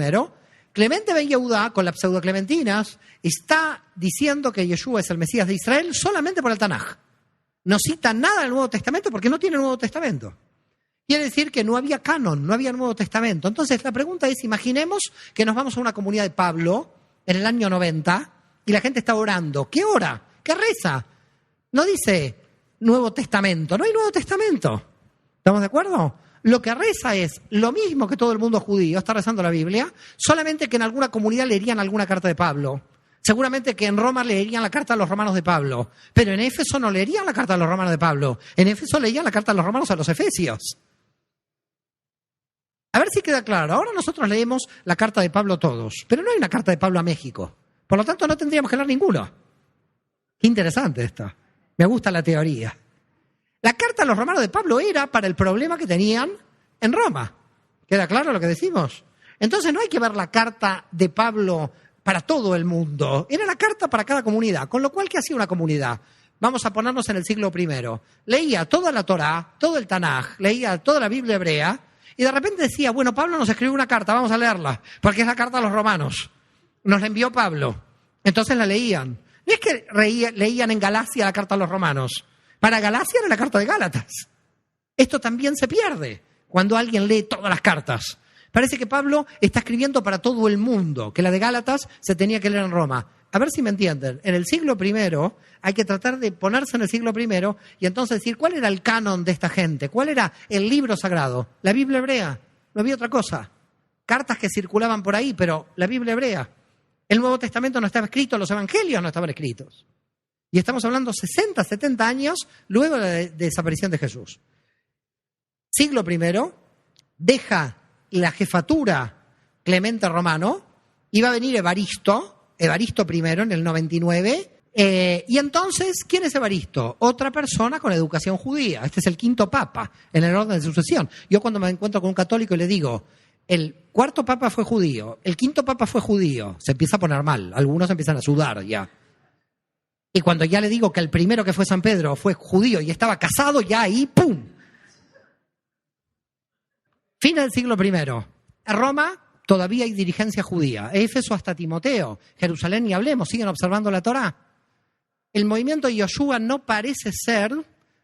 Speaker 1: Clemente ben Yehudá, con las pseudo-clementinas, está diciendo que Yeshua es el Mesías de Israel solamente por el Tanaj. No cita nada del Nuevo Testamento porque no tiene Nuevo Testamento. Quiere decir que no había canon, no había Nuevo Testamento. Entonces la pregunta es, imaginemos que nos vamos a una comunidad de Pablo en el año 90 y la gente está orando. ¿Qué ora? ¿Qué reza? No dice Nuevo Testamento, no hay Nuevo Testamento. ¿Estamos de acuerdo? Lo que reza es lo mismo que todo el mundo judío, está rezando la Biblia, solamente que en alguna comunidad leerían alguna carta de Pablo. Seguramente que en Roma leerían la carta a los romanos de Pablo, pero en Éfeso no leerían la carta a los romanos de Pablo. En Éfeso leían la carta a los romanos a los efesios. A ver si queda claro. Ahora nosotros leemos la carta de Pablo todos, pero no hay una carta de Pablo a México. Por lo tanto, no tendríamos que leer ninguno. Qué interesante esto. Me gusta la teoría. La carta a los romanos de Pablo era para el problema que tenían en Roma. ¿Queda claro lo que decimos? Entonces no hay que ver la carta de Pablo para todo el mundo. Era la carta para cada comunidad. Con lo cual, ¿qué hacía una comunidad? Vamos a ponernos en el siglo I. Leía toda la Torá, todo el Tanaj, leía toda la Biblia hebrea y de repente decía, bueno, Pablo nos escribió una carta, vamos a leerla, porque es la carta a los romanos. Nos la envió Pablo. Entonces la leían. No es que leían en Galacia la carta a los romanos. Para Galacia era la carta de Gálatas. Esto también se pierde cuando alguien lee todas las cartas. Parece que Pablo está escribiendo para todo el mundo, que la de Gálatas se tenía que leer en Roma. A ver si me entienden. En el siglo I hay que tratar de ponerse en el siglo I y entonces decir cuál era el canon de esta gente, cuál era el libro sagrado. La Biblia hebrea, no había otra cosa. Cartas que circulaban por ahí, pero la Biblia hebrea. El Nuevo Testamento no estaba escrito, los evangelios no estaban escritos. Y estamos hablando 60, 70 años luego de la desaparición de Jesús. Siglo I, deja la jefatura Clemente Romano y va a venir Evaristo I en el 99. Y entonces, ¿quién es Evaristo? Otra persona con educación judía. Este es el quinto papa en el orden de sucesión. Yo cuando me encuentro con un católico y le digo, el cuarto papa fue judío, el quinto papa fue judío, se empieza a poner mal. Algunos empiezan a sudar ya. Y cuando ya le digo que el primero que fue San Pedro fue judío y estaba casado, ya ahí, ¡pum! Fin del siglo I. En Roma todavía hay dirigencia judía. Éfeso hasta Timoteo. Jerusalén ni hablemos, siguen observando la Torá. El movimiento de Yoshua no parece ser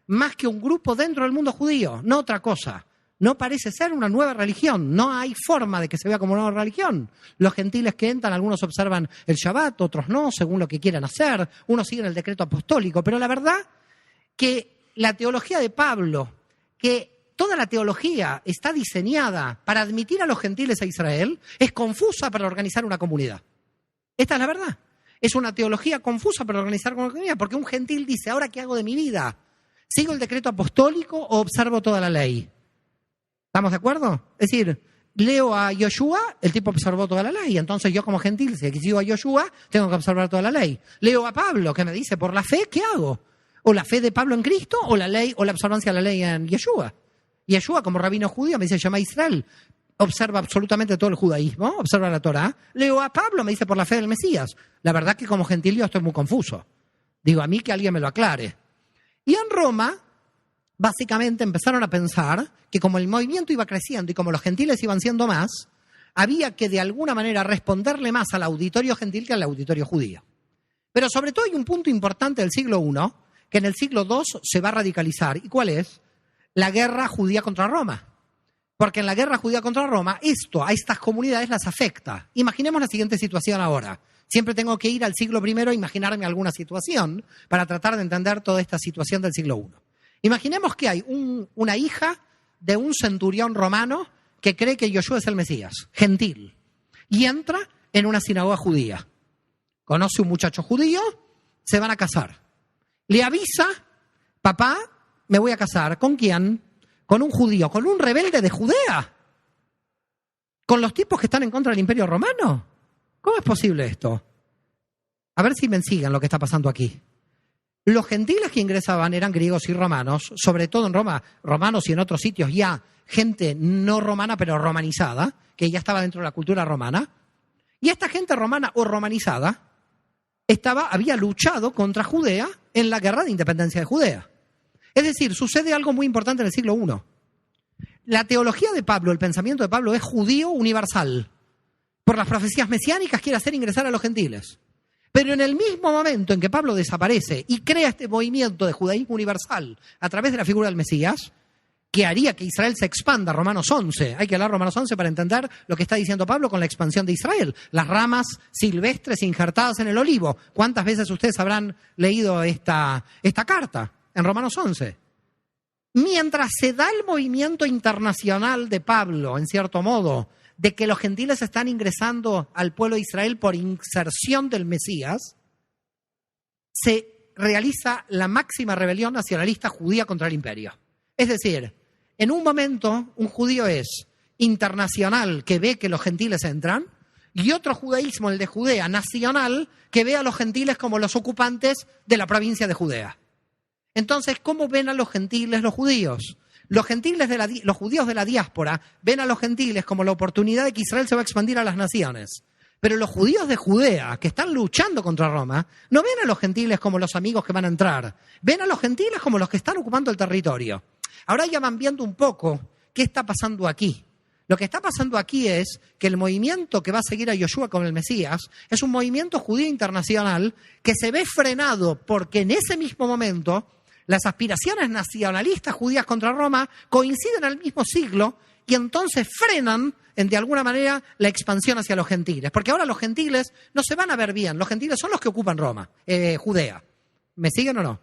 Speaker 1: más que un grupo dentro del mundo judío, no otra cosa. No parece ser una nueva religión. No hay forma de que se vea como una nueva religión. Los gentiles que entran, algunos observan el Shabbat, otros no, según lo que quieran hacer. Unos siguen el decreto apostólico. Pero la verdad que la teología de Pablo, que toda la teología está diseñada para admitir a los gentiles a Israel, es confusa para organizar una comunidad. Esta es la verdad. Es una teología confusa para organizar una comunidad, porque un gentil dice, ¿ahora qué hago de mi vida? ¿Sigo el decreto apostólico o observo toda la ley? ¿Estamos de acuerdo? Es decir, leo a Yoshua, el tipo observó toda la ley, entonces yo como gentil, si sigo a Yoshua, tengo que observar toda la ley. Leo a Pablo, que me dice, por la fe, ¿qué hago? O la fe de Pablo en Cristo, o la ley, o la observancia de la ley en Yeshua. Yeshua, como rabino judío, me dice, llama a Israel, observa absolutamente todo el judaísmo, observa la Torá. Leo a Pablo, me dice, por la fe del Mesías. La verdad que como gentil yo estoy muy confuso. Digo, a mí que alguien me lo aclare. Y en Roma, básicamente empezaron a pensar que como el movimiento iba creciendo y como los gentiles iban siendo más, había que de alguna manera responderle más al auditorio gentil que al auditorio judío. Pero sobre todo hay un punto importante del siglo I, que en el siglo II se va a radicalizar. ¿Y cuál es? La guerra judía contra Roma. Porque en la guerra judía contra Roma, a estas comunidades las afecta. Imaginemos la siguiente situación ahora. Siempre tengo que ir al siglo I a imaginarme alguna situación para tratar de entender toda esta situación del siglo I. Imaginemos que hay una hija de un centurión romano que cree que Yoshua es el Mesías, gentil, y entra en una sinagoga judía. Conoce un muchacho judío, se van a casar. Le avisa, papá, me voy a casar. ¿Con quién? Con un judío, con un rebelde de Judea. Con los tipos que están en contra del Imperio Romano. ¿Cómo es posible esto? A ver si me siguen lo que está pasando aquí. Los gentiles que ingresaban eran griegos y romanos, sobre todo en Roma, romanos y en otros sitios ya gente no romana pero romanizada, que ya estaba dentro de la cultura romana. Y esta gente romana o romanizada había luchado contra Judea en la guerra de independencia de Judea. Es decir, sucede algo muy importante en el siglo I. La teología de Pablo, el pensamiento de Pablo es judío universal. Por las profecías mesiánicas quiere hacer ingresar a los gentiles. Pero en el mismo momento en que Pablo desaparece y crea este movimiento de judaísmo universal a través de la figura del Mesías, que haría que Israel se expanda, Romanos 11. Hay que hablar Romanos 11 para entender lo que está diciendo Pablo con la expansión de Israel. Las ramas silvestres injertadas en el olivo. ¿Cuántas veces ustedes habrán leído esta carta en Romanos 11? Mientras se da el movimiento internacional de Pablo, en cierto modo, de que los gentiles están ingresando al pueblo de Israel por inserción del Mesías, se realiza la máxima rebelión nacionalista judía contra el imperio. Es decir, en un momento un judío es internacional que ve que los gentiles entran y otro judaísmo, el de Judea, nacional, que ve a los gentiles como los ocupantes de la provincia de Judea. Entonces, ¿cómo ven a los gentiles los judíos? Los judíos de la diáspora ven a los gentiles como la oportunidad de que Israel se va a expandir a las naciones. Pero los judíos de Judea, que están luchando contra Roma, no ven a los gentiles como los amigos que van a entrar. Ven a los gentiles como los que están ocupando el territorio. Ahora ya van viendo un poco qué está pasando aquí. Lo que está pasando aquí es que el movimiento que va a seguir a Yoshua con el Mesías es un movimiento judío internacional que se ve frenado porque en ese mismo momento las aspiraciones nacionalistas judías contra Roma coinciden al mismo siglo y entonces frenan, de alguna manera, la expansión hacia los gentiles. Porque ahora los gentiles no se van a ver bien. Los gentiles son los que ocupan Roma, Judea. ¿Me siguen o no?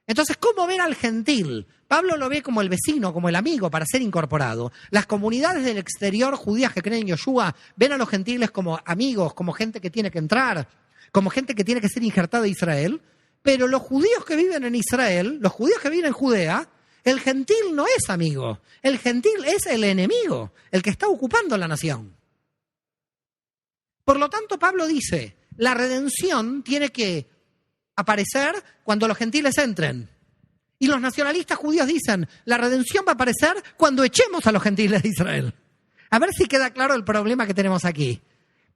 Speaker 1: Entonces, ¿cómo ven al gentil? Pablo lo ve como el vecino, como el amigo para ser incorporado. Las comunidades del exterior judías que creen en Yoshua ven a los gentiles como amigos, como gente que tiene que entrar, como gente que tiene que ser injertada a Israel. Pero los judíos que viven en Israel, los judíos que viven en Judea, el gentil no es amigo. El gentil es el enemigo, el que está ocupando la nación. Por lo tanto, Pablo dice, la redención tiene que aparecer cuando los gentiles entren. Y los nacionalistas judíos dicen, la redención va a aparecer cuando echemos a los gentiles de Israel. A ver si queda claro el problema que tenemos aquí.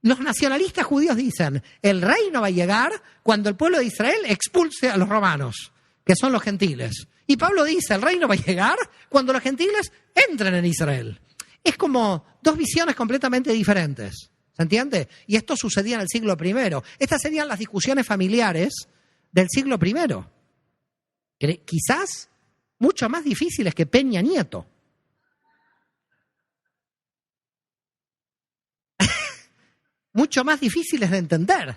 Speaker 1: Los nacionalistas judíos dicen, el reino va a llegar cuando el pueblo de Israel expulse a los romanos, que son los gentiles. Y Pablo dice, el reino va a llegar cuando los gentiles entren en Israel. Es como dos visiones completamente diferentes. ¿Se entiende? Y esto sucedía en el siglo I. Estas serían las discusiones familiares del siglo I. Quizás mucho más difíciles que Peña Nieto. Mucho más difíciles de entender.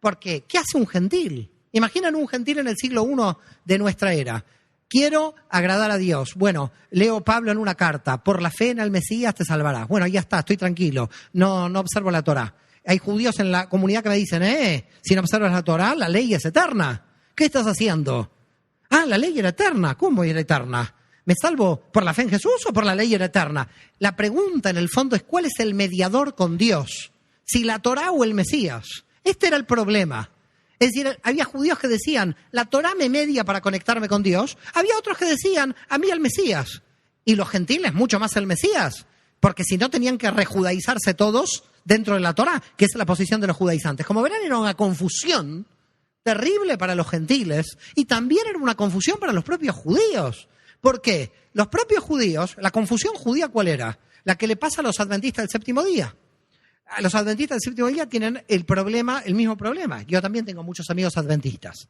Speaker 1: Porque, ¿qué hace un gentil? Imaginen un gentil en el siglo I de nuestra era. Quiero agradar a Dios. Bueno, leo Pablo en una carta. Por la fe en el Mesías te salvarás. Bueno, ya está, estoy tranquilo. No observo la Torá. Hay judíos en la comunidad que me dicen, si no observas la Torá, la ley es eterna. ¿Qué estás haciendo? La ley era eterna. ¿Cómo era eterna? ¿Me salvo por la fe en Jesús o por la ley era eterna? La pregunta en el fondo es ¿cuál es el mediador con Dios? Si la Torá o el Mesías. Este era el problema. Es decir, había judíos que decían, la Torá me media para conectarme con Dios. Había otros que decían, a mí el Mesías. Y los gentiles, mucho más el Mesías. Porque si no, tenían que rejudaizarse todos dentro de la Torá, que es la posición de los judaizantes. Como verán, era una confusión terrible para los gentiles y también era una confusión para los propios judíos. ¿Por qué? Los propios judíos, la confusión judía, ¿cuál era? La que le pasa a los adventistas del séptimo día. Los adventistas del séptimo día tienen el mismo problema. Yo también tengo muchos amigos adventistas.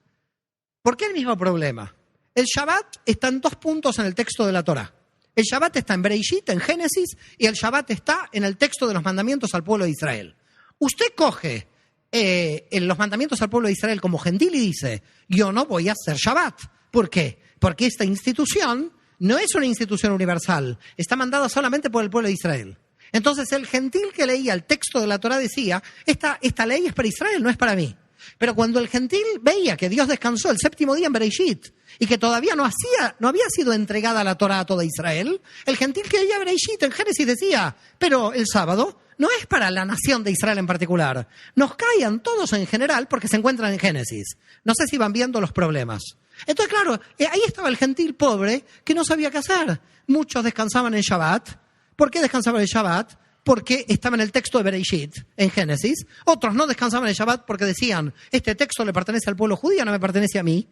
Speaker 1: ¿Por qué el mismo problema? El Shabbat está en 2 puntos en el texto de la Torá. El Shabbat está en Bereshit, en Génesis, y el Shabbat está en el texto de los mandamientos al pueblo de Israel. Usted coge en los mandamientos al pueblo de Israel como gentil y dice, yo no voy a hacer Shabbat. ¿Por qué? Porque esta institución no es una institución universal, está mandada solamente por el pueblo de Israel. Entonces el gentil que leía el texto de la Torá decía, esta ley es para Israel, no es para mí. Pero cuando el gentil veía que Dios descansó el séptimo día en Bereshit y que todavía no había sido entregada la Torá a toda Israel, el gentil que leía Bereshit en Génesis decía, pero el sábado no es para la nación de Israel en particular. Nos callan todos en general porque se encuentran en Génesis. No sé si van viendo los problemas. Entonces, claro, ahí estaba el gentil pobre que no sabía qué hacer. Muchos descansaban en Shabbat. ¿Por qué descansaban el Shabbat? Porque estaba en el texto de Bereshit, en Génesis. Otros no descansaban el Shabbat porque decían, este texto le pertenece al pueblo judío, no me pertenece a mí.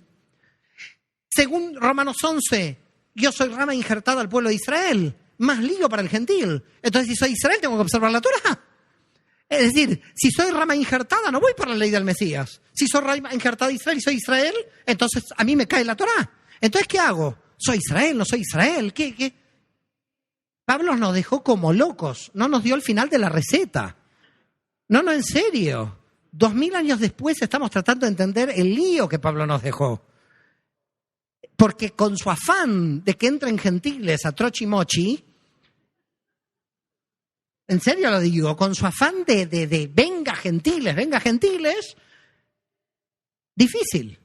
Speaker 1: Según Romanos 11, yo soy rama injertada al pueblo de Israel. Más lío para el gentil. Entonces, si soy Israel, tengo que observar la Torá. Es decir, si soy rama injertada, no voy por la ley del Mesías. Si soy rama injertada de Israel y soy Israel, entonces a mí me cae la Torá. Entonces, ¿qué hago? ¿Soy Israel? ¿No soy Israel? ¿Qué? Pablo nos dejó como locos, no nos dio el final de la receta. No, en serio. 2000 años después estamos tratando de entender el lío que Pablo nos dejó. Porque con su afán de que entren gentiles a trochimochi, en serio lo digo, con su afán de venga gentiles, difícil.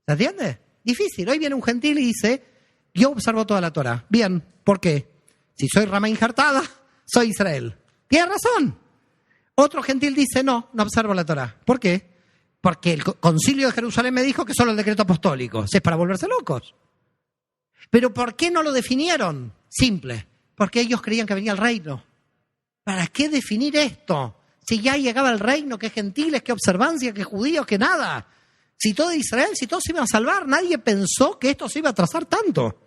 Speaker 1: ¿Se entiende? Difícil. Hoy viene un gentil y dice, yo observo toda la Torá. Bien, ¿por qué? Si soy rama injertada, soy Israel. Tiene razón. Otro gentil dice, no observo la Torá. ¿Por qué? Porque el concilio de Jerusalén me dijo que solo el decreto apostólico. Es para volverse locos. ¿Pero por qué no lo definieron? Simple. Porque ellos creían que venía el reino. ¿Para qué definir esto? Si ya llegaba el reino, qué gentiles, qué observancia, qué judíos, qué nada. Si todo Israel, si todos se iban a salvar, nadie pensó que esto se iba a atrasar tanto.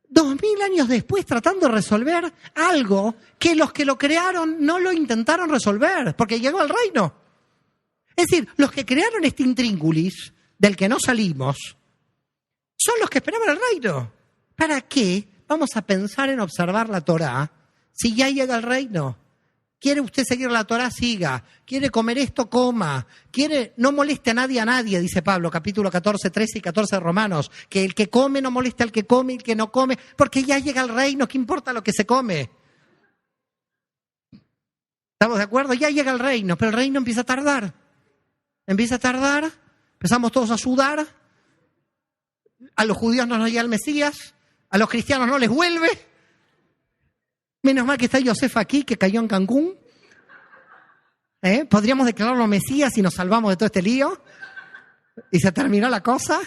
Speaker 1: 2000 años después tratando de resolver algo que los que lo crearon no lo intentaron resolver, porque llegó el reino. Es decir, los que crearon este intríngulis del que no salimos son los que esperaban el reino. ¿Para qué vamos a pensar en observar la Torá si ya llega el reino? ¿Quiere usted seguir la Torá? Siga. ¿Quiere comer esto? Coma. No moleste a nadie, dice Pablo, capítulo 14, 13 y 14 de Romanos. Que el que come no moleste al que come y el que no come, porque ya llega el reino, ¿qué importa lo que se come? ¿Estamos de acuerdo? Ya llega el reino, pero el reino empieza a tardar. Empezamos todos a sudar. A los judíos no nos llega el Mesías, a los cristianos no les vuelve. Menos mal que está Yosef aquí, que cayó en Cancún. Podríamos declararlo Mesías y nos salvamos de todo este lío. Y se terminó la cosa.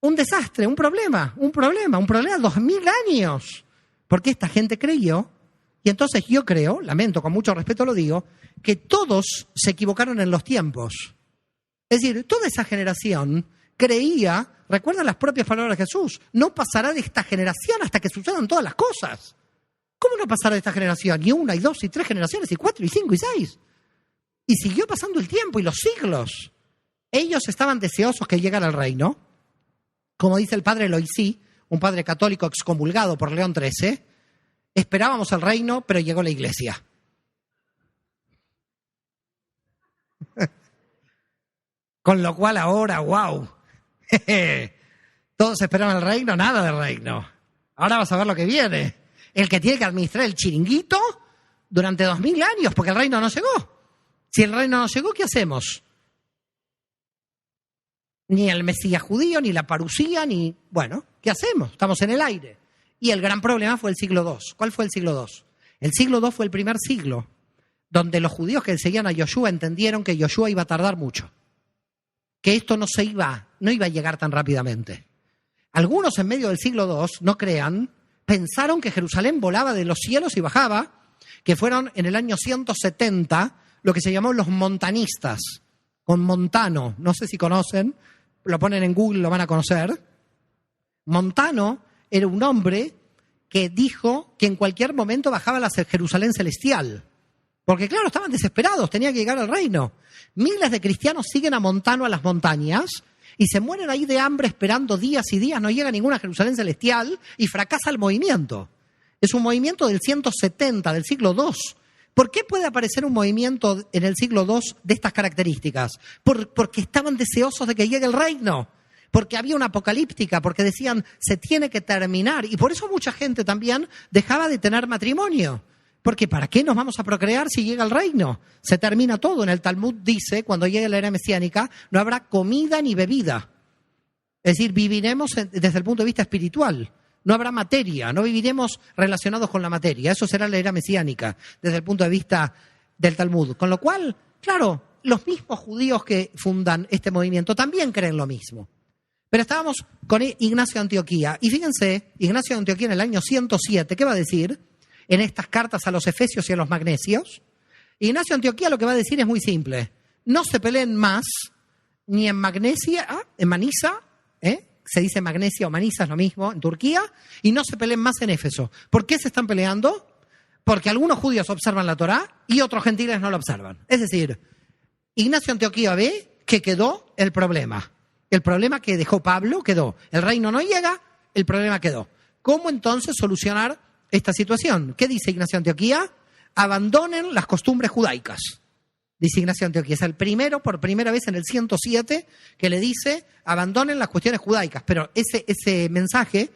Speaker 1: Un desastre, un problema 2000 años. Porque esta gente creyó. Y entonces yo creo, lamento, con mucho respeto lo digo, que todos se equivocaron en los tiempos. Es decir, toda esa generación creía, recuerda las propias palabras de Jesús, no pasará de esta generación hasta que sucedan todas las cosas. ¿Cómo no pasaron de esta generación? Y una, y dos, y tres generaciones, y cuatro, y cinco, y seis. Y siguió pasando el tiempo y los siglos. Ellos estaban deseosos que llegara el reino. Como dice el padre Loisy, un padre católico excomulgado por León XIII, esperábamos el reino, pero llegó la iglesia. Con lo cual ahora, wow, todos esperaban el reino, nada del reino. Ahora vas a ver lo que viene. El que tiene que administrar el chiringuito durante 2000 años, porque el reino no llegó. Si el reino no llegó, ¿qué hacemos? Ni el Mesías judío, ni la parusía, ni... Bueno, ¿qué hacemos? Estamos en el aire. Y el gran problema fue el siglo II. ¿Cuál fue el siglo II? El siglo II fue el primer siglo donde los judíos que seguían a Yoshua entendieron que Yoshua iba a tardar mucho. Que esto no iba a llegar tan rápidamente. Algunos en medio del siglo II, no crean, pensaron que Jerusalén volaba de los cielos y bajaba, que fueron en el año 170 lo que se llamó los montanistas, con Montano, no sé si conocen, lo ponen en Google, lo van a conocer. Montano era un hombre que dijo que en cualquier momento bajaba la Jerusalén celestial. Porque claro, estaban desesperados, tenía que llegar al reino. Miles de cristianos siguen a Montano a las montañas y se mueren ahí de hambre esperando días y días, no llega ninguna Jerusalén celestial y fracasa el movimiento. Es un movimiento del 170, del siglo II. ¿Por qué puede aparecer un movimiento en el siglo II de estas características? Porque estaban deseosos de que llegue el reino, porque había una apocalíptica, porque decían, se tiene que terminar. Y por eso mucha gente también dejaba de tener matrimonio. Porque ¿para qué nos vamos a procrear si llega el reino? Se termina todo. En el Talmud dice, cuando llegue la era mesiánica, no habrá comida ni bebida. Es decir, viviremos desde el punto de vista espiritual. No habrá materia, no viviremos relacionados con la materia. Eso será la era mesiánica, desde el punto de vista del Talmud. Con lo cual, claro, los mismos judíos que fundan este movimiento también creen lo mismo. Pero estábamos con Ignacio de Antioquía. Y fíjense, Ignacio de Antioquía en el año 107, ¿qué va a decir en estas cartas a los efesios y a los magnesios? Ignacio de Antioquía lo que va a decir es muy simple. No se peleen más ni en Magnesia, en Manisa, se dice Magnesia o Manisa, es lo mismo, en Turquía, y no se peleen más en Éfeso. ¿Por qué se están peleando? Porque algunos judíos observan la Torá y otros gentiles no la observan. Es decir, Ignacio de Antioquía ve que quedó el problema. El problema que dejó Pablo quedó. El reino no llega, el problema quedó. ¿Cómo entonces solucionar esta situación? ¿Qué dice Ignacio de Antioquía? Abandonen las costumbres judaicas. Dice Ignacio de Antioquía. Es el primero, por primera vez en el 107, que le dice, abandonen las cuestiones judaicas. Pero ese mensaje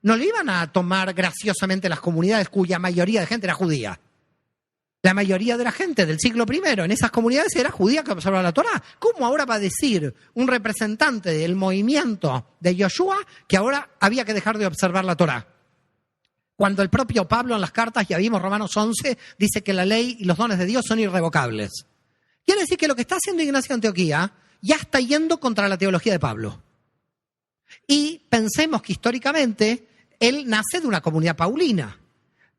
Speaker 1: no lo iban a tomar graciosamente las comunidades cuya mayoría de gente era judía. La mayoría de la gente del siglo I en esas comunidades era judía que observaba la Torá. ¿Cómo ahora va a decir un representante del movimiento de Yoshua que ahora había que dejar de observar la Torá? Cuando el propio Pablo en las cartas, ya vimos Romanos 11, dice que la ley y los dones de Dios son irrevocables. Quiere decir que lo que está haciendo Ignacio de Antioquía ya está yendo contra la teología de Pablo. Y pensemos que históricamente él nace de una comunidad paulina,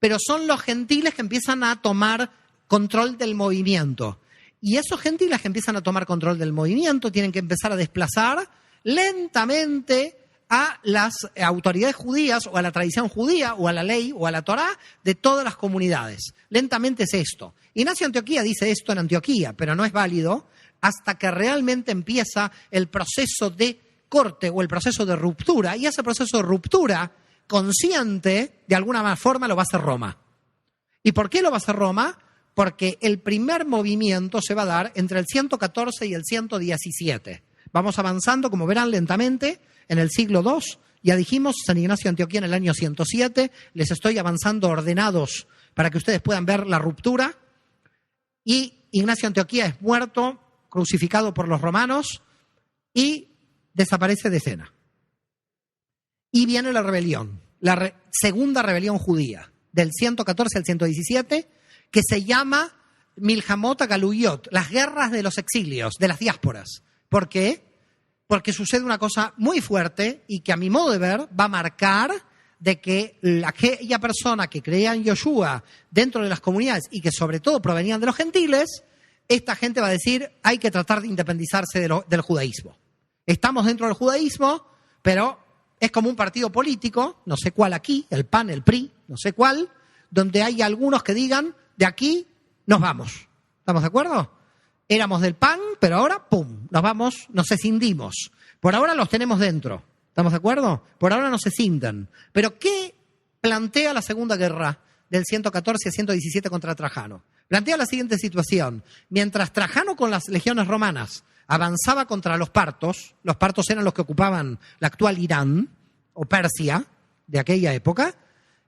Speaker 1: pero son los gentiles que empiezan a tomar control del movimiento. Y esos gentiles que empiezan a tomar control del movimiento tienen que empezar a desplazar lentamente a las autoridades judías o a la tradición judía o a la ley o a la Torá de todas las comunidades. Lentamente es esto. Ignacio de Antioquía dice esto en Antioquía, pero no es válido hasta que realmente empieza el proceso de corte o el proceso de ruptura. Y ese proceso de ruptura consciente, de alguna forma, lo va a hacer Roma. ¿Y por qué lo va a hacer Roma? Porque el primer movimiento se va a dar entre el 114 y el 117. Vamos avanzando, como verán, lentamente. En el siglo II, ya dijimos, San Ignacio de Antioquía en el año 107, les estoy avanzando ordenados para que ustedes puedan ver la ruptura. Y Ignacio de Antioquía es muerto, crucificado por los romanos y desaparece de escena. Y viene la rebelión, segunda rebelión judía, del 114 al 117, que se llama Milhamot Galuyot, las guerras de los exilios, de las diásporas. ¿Por qué? Porque sucede una cosa muy fuerte y que a mi modo de ver va a marcar de que aquella persona que creía en Yoshua dentro de las comunidades y que sobre todo provenían de los gentiles, esta gente va a decir hay que tratar de independizarse del judaísmo. Estamos dentro del judaísmo, pero es como un partido político, no sé cuál aquí, el PAN, el PRI, no sé cuál, donde hay algunos que digan, de aquí nos vamos. ¿Estamos de acuerdo? Éramos del pan, pero ahora, ¡pum!, nos vamos, nos escindimos. Por ahora los tenemos dentro. ¿Estamos de acuerdo? Por ahora nos escinden. Pero ¿qué plantea la Segunda Guerra del 114 a 117 contra Trajano? Plantea la siguiente situación. Mientras Trajano con las legiones romanas avanzaba contra los partos eran los que ocupaban la actual Irán o Persia de aquella época,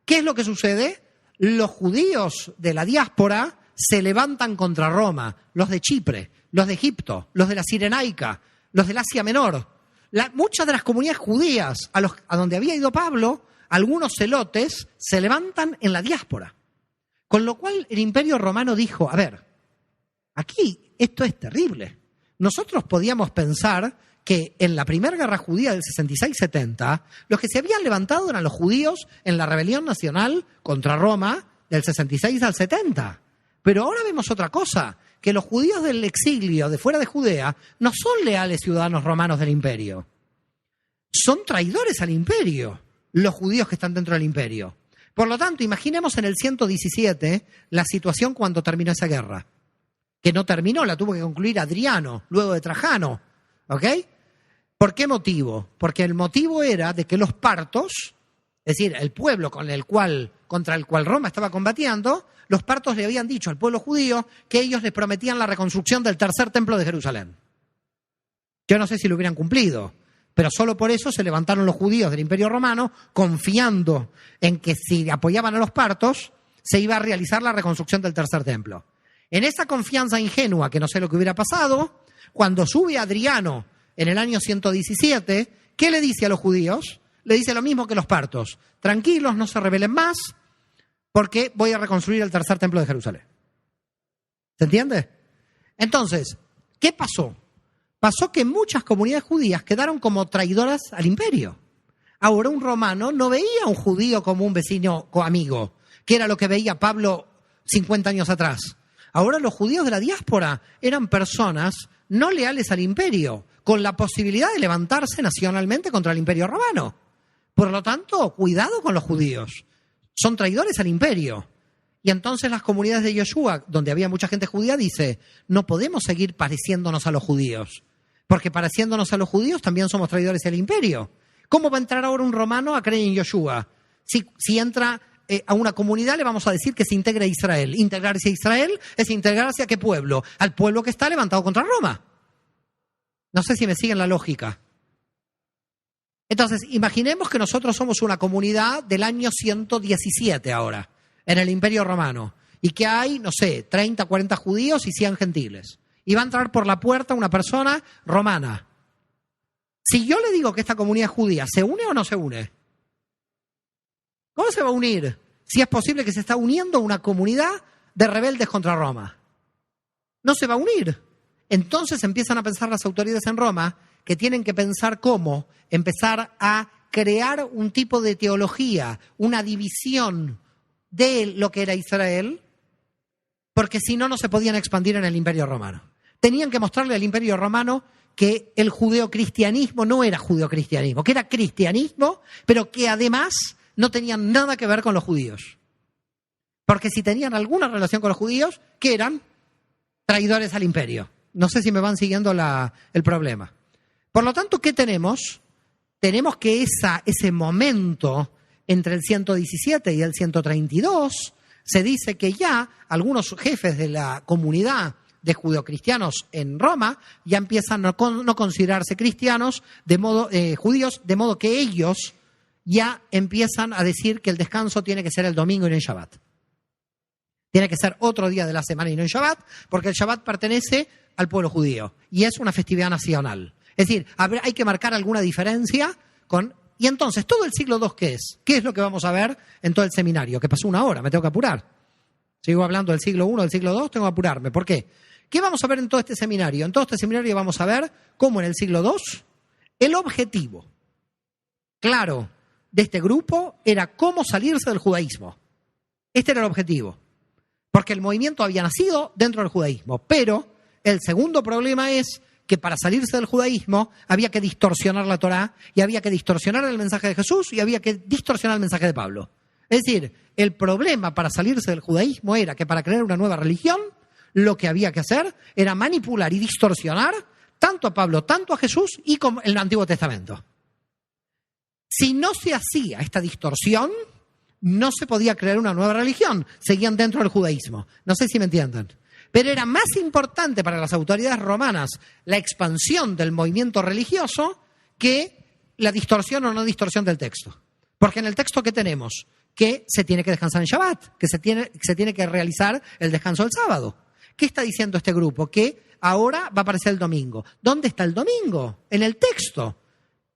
Speaker 1: ¿qué es lo que sucede? Los judíos de la diáspora se levantan contra Roma, los de Chipre, los de Egipto, los de la Cirenaica, los del Asia Menor. Muchas de las comunidades judías a donde había ido Pablo, algunos celotes, se levantan en la diáspora. Con lo cual el Imperio Romano dijo, a ver, aquí esto es terrible. Nosotros podíamos pensar que en la primera guerra judía del 66-70, los que se habían levantado eran los judíos en la rebelión nacional contra Roma del 66 al 70. Pero ahora vemos otra cosa, que los judíos del exilio de fuera de Judea no son leales ciudadanos romanos del imperio. Son traidores al imperio, los judíos que están dentro del imperio. Por lo tanto, imaginemos en el 117 la situación cuando terminó esa guerra. Que no terminó, la tuvo que concluir Adriano, luego de Trajano. ¿Ok? ¿Por qué motivo? Porque el motivo era de que los partos, es decir, el pueblo contra el cual Roma estaba combatiendo, los partos le habían dicho al pueblo judío que ellos les prometían la reconstrucción del tercer templo de Jerusalén. Yo no sé si lo hubieran cumplido, pero solo por eso se levantaron los judíos del Imperio Romano confiando en que si apoyaban a los partos se iba a realizar la reconstrucción del tercer templo. En esa confianza ingenua, que no sé lo que hubiera pasado, cuando sube Adriano en el año 117, ¿qué le dice a los judíos? Le dice lo mismo que los partos. Tranquilos, no se rebelen más, porque voy a reconstruir el tercer templo de Jerusalén. ¿Se entiende? Entonces, ¿qué pasó? Pasó que muchas comunidades judías quedaron como traidoras al imperio. Ahora un romano no veía a un judío como un vecino o amigo, que era lo que veía Pablo 50 años atrás. Ahora los judíos de la diáspora eran personas no leales al imperio, con la posibilidad de levantarse nacionalmente contra el imperio romano. Por lo tanto, cuidado con los judíos. Son traidores al imperio. Y entonces las comunidades de Yoshua, donde había mucha gente judía, dice, no podemos seguir pareciéndonos a los judíos, porque pareciéndonos a los judíos también somos traidores al imperio. ¿Cómo va a entrar ahora un romano a creer en Yoshua? Si entra a una comunidad, le vamos a decir que se integre a Israel. Integrarse a Israel es integrarse a qué pueblo? Al pueblo que está levantado contra Roma. No sé si me siguen la lógica. Entonces, imaginemos que nosotros somos una comunidad del año 117 ahora, en el Imperio Romano, y que hay, no sé, 30, 40 judíos y 100 gentiles. Y va a entrar por la puerta una persona romana. Si yo le digo que esta comunidad judía, ¿se une o no se une? ¿Cómo se va a unir? Si es posible que se está uniendo una comunidad de rebeldes contra Roma. No se va a unir. Entonces empiezan a pensar las autoridades en Roma que tienen que pensar cómo empezar a crear un tipo de teología, una división de lo que era Israel, porque si no, no se podían expandir en el Imperio Romano. Tenían que mostrarle al Imperio Romano que el judeocristianismo no era judeocristianismo, que era cristianismo, pero que además no tenían nada que ver con los judíos. Porque si tenían alguna relación con los judíos, ¿qué eran? Traidores al imperio. No sé si me van siguiendo el problema. Por lo tanto, ¿qué tenemos? Tenemos que ese momento entre el 117 y el 132, se dice que ya algunos jefes de la comunidad de judeocristianos en Roma ya empiezan a no considerarse cristianos, judíos, de modo que ellos ya empiezan a decir que el descanso tiene que ser el domingo y no el Shabbat. Tiene que ser otro día de la semana y no el Shabbat, porque el Shabbat pertenece al pueblo judío y es una festividad nacional. Es decir, hay que marcar alguna diferencia con... Y entonces, ¿todo el siglo II qué es? ¿Qué es lo que vamos a ver en todo el seminario? Que pasó una hora, me tengo que apurar. Sigo hablando del siglo I, del siglo II, tengo que apurarme. ¿Por qué? ¿Qué vamos a ver en todo este seminario? En todo este seminario vamos a ver cómo en el siglo II el objetivo claro de este grupo era cómo salirse del judaísmo. Este era el objetivo. Porque el movimiento había nacido dentro del judaísmo. Pero el segundo problema es que para salirse del judaísmo había que distorsionar la Torá y había que distorsionar el mensaje de Jesús y había que distorsionar el mensaje de Pablo. Es decir, el problema para salirse del judaísmo era que para crear una nueva religión, lo que había que hacer era manipular y distorsionar tanto a Pablo, tanto a Jesús y como el Antiguo Testamento. Si no se hacía esta distorsión, no se podía crear una nueva religión. Seguían dentro del judaísmo. No sé si me entienden. Pero era más importante para las autoridades romanas la expansión del movimiento religioso que la distorsión o no distorsión del texto. Porque en el texto que tenemos, que se tiene que descansar en Shabbat, que se tiene que realizar el descanso del sábado. ¿Qué está diciendo este grupo? Que ahora va a aparecer el domingo. ¿Dónde está el domingo? En el texto.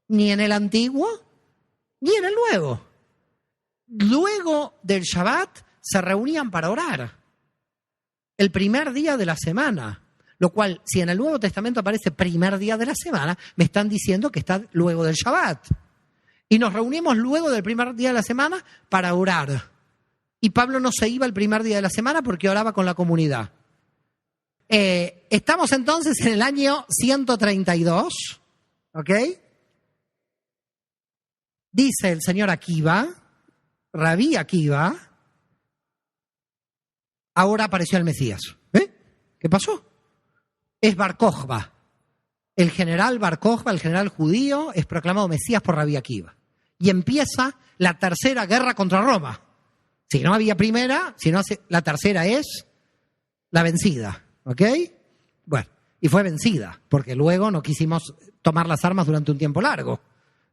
Speaker 1: Ni en el Antiguo, ni en el Nuevo. Luego del Shabbat se reunían para orar. El primer día de la semana. Lo cual, si en el Nuevo Testamento aparece primer día de la semana, me están diciendo que está luego del Shabbat. Y nos reunimos luego del primer día de la semana para orar. Y Pablo no se iba el primer día de la semana porque oraba con la comunidad. Estamos entonces en el año 132, ¿ok? Dice el señor Akiva, Rabí Akiva, ahora apareció el Mesías. ¿Qué pasó? Es Bar Kokhba. El general Bar Kokhba, el general judío, es proclamado Mesías por Rabí Akiva. Y empieza la tercera guerra contra Roma. Si no había primera, la tercera es la vencida. ¿Ok? Bueno, y fue vencida, porque luego no quisimos tomar las armas durante un tiempo largo,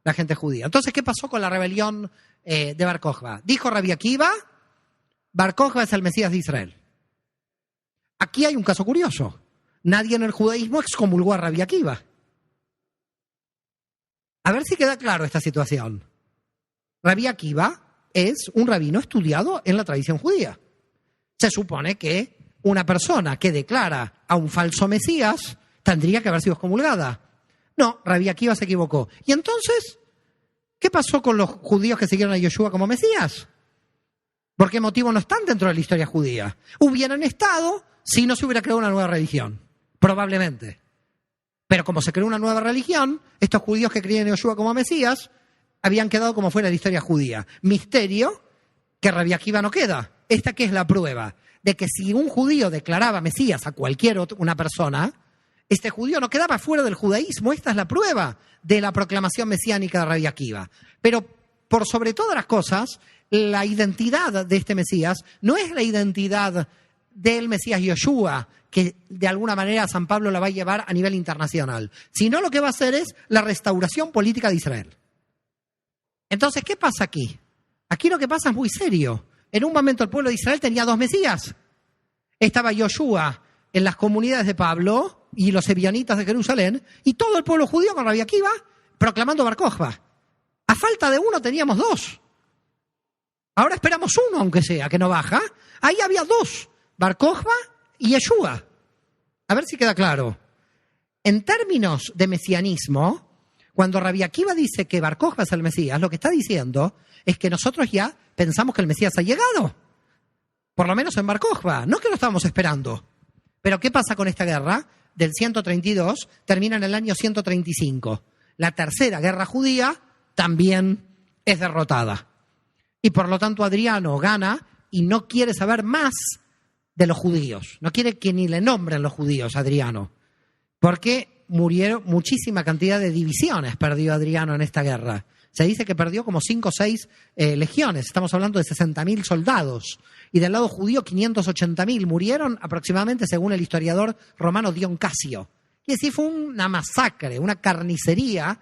Speaker 1: la gente judía. Entonces, ¿qué pasó con la rebelión de Bar Kokhba? Dijo Rabí Akiva, Bar Kokhba es el Mesías de Israel. Aquí hay un caso curioso. Nadie en el judaísmo excomulgó a Rabí Akiva. A ver si queda claro esta situación. Rabí Akiva es un rabino estudiado en la tradición judía. Se supone que una persona que declara a un falso Mesías tendría que haber sido excomulgada. No, Rabí Akiva se equivocó. ¿Y entonces qué pasó con los judíos que siguieron a Yoshua como Mesías? ¿Por qué motivo no están dentro de la historia judía? Hubieran estado si no se hubiera creado una nueva religión. Probablemente. Pero como se creó una nueva religión, estos judíos que creían en Yoshua como Mesías habían quedado como fuera de la historia judía. Misterio que Rabí Akiva no queda. Esta que es la prueba de que si un judío declaraba Mesías a cualquier una persona, este judío no quedaba fuera del judaísmo. Esta es la prueba de la proclamación mesiánica de Rabí Akiva. Pero por sobre todas las cosas, la identidad de este Mesías no es la identidad del Mesías Yoshua, que de alguna manera San Pablo la va a llevar a nivel internacional, sino lo que va a hacer es la restauración política de Israel. Entonces, ¿qué pasa aquí? Aquí lo que pasa es muy serio. En un momento el pueblo de Israel tenía dos Mesías. Estaba Yoshua en las comunidades de Pablo y los ebionitas de Jerusalén, y todo el pueblo judío con Rabí Akiva proclamando Bar Kokhba. A falta de uno teníamos dos. Ahora esperamos uno, aunque sea, que no baja. Ahí había dos, Bar Kokhba y Yeshua. A ver si queda claro. En términos de mesianismo, cuando Rabí Akiva dice que Bar Kokhba es el Mesías, lo que está diciendo es que nosotros ya pensamos que el Mesías ha llegado. Por lo menos en Bar Kokhba. No que lo estábamos esperando. Pero ¿qué pasa con esta guerra? Del 132 termina en el año 135. La tercera guerra judía también es derrotada. Y por lo tanto Adriano gana y no quiere saber más de los judíos. No quiere que ni le nombren los judíos, Adriano. Porque murieron muchísima cantidad de divisiones, perdió Adriano en esta guerra. Se dice que perdió como 5 o 6 legiones. Estamos hablando de 60.000 soldados. Y del lado judío, 580.000. Murieron aproximadamente, según el historiador romano Dion Casio. Y así fue una masacre, una carnicería.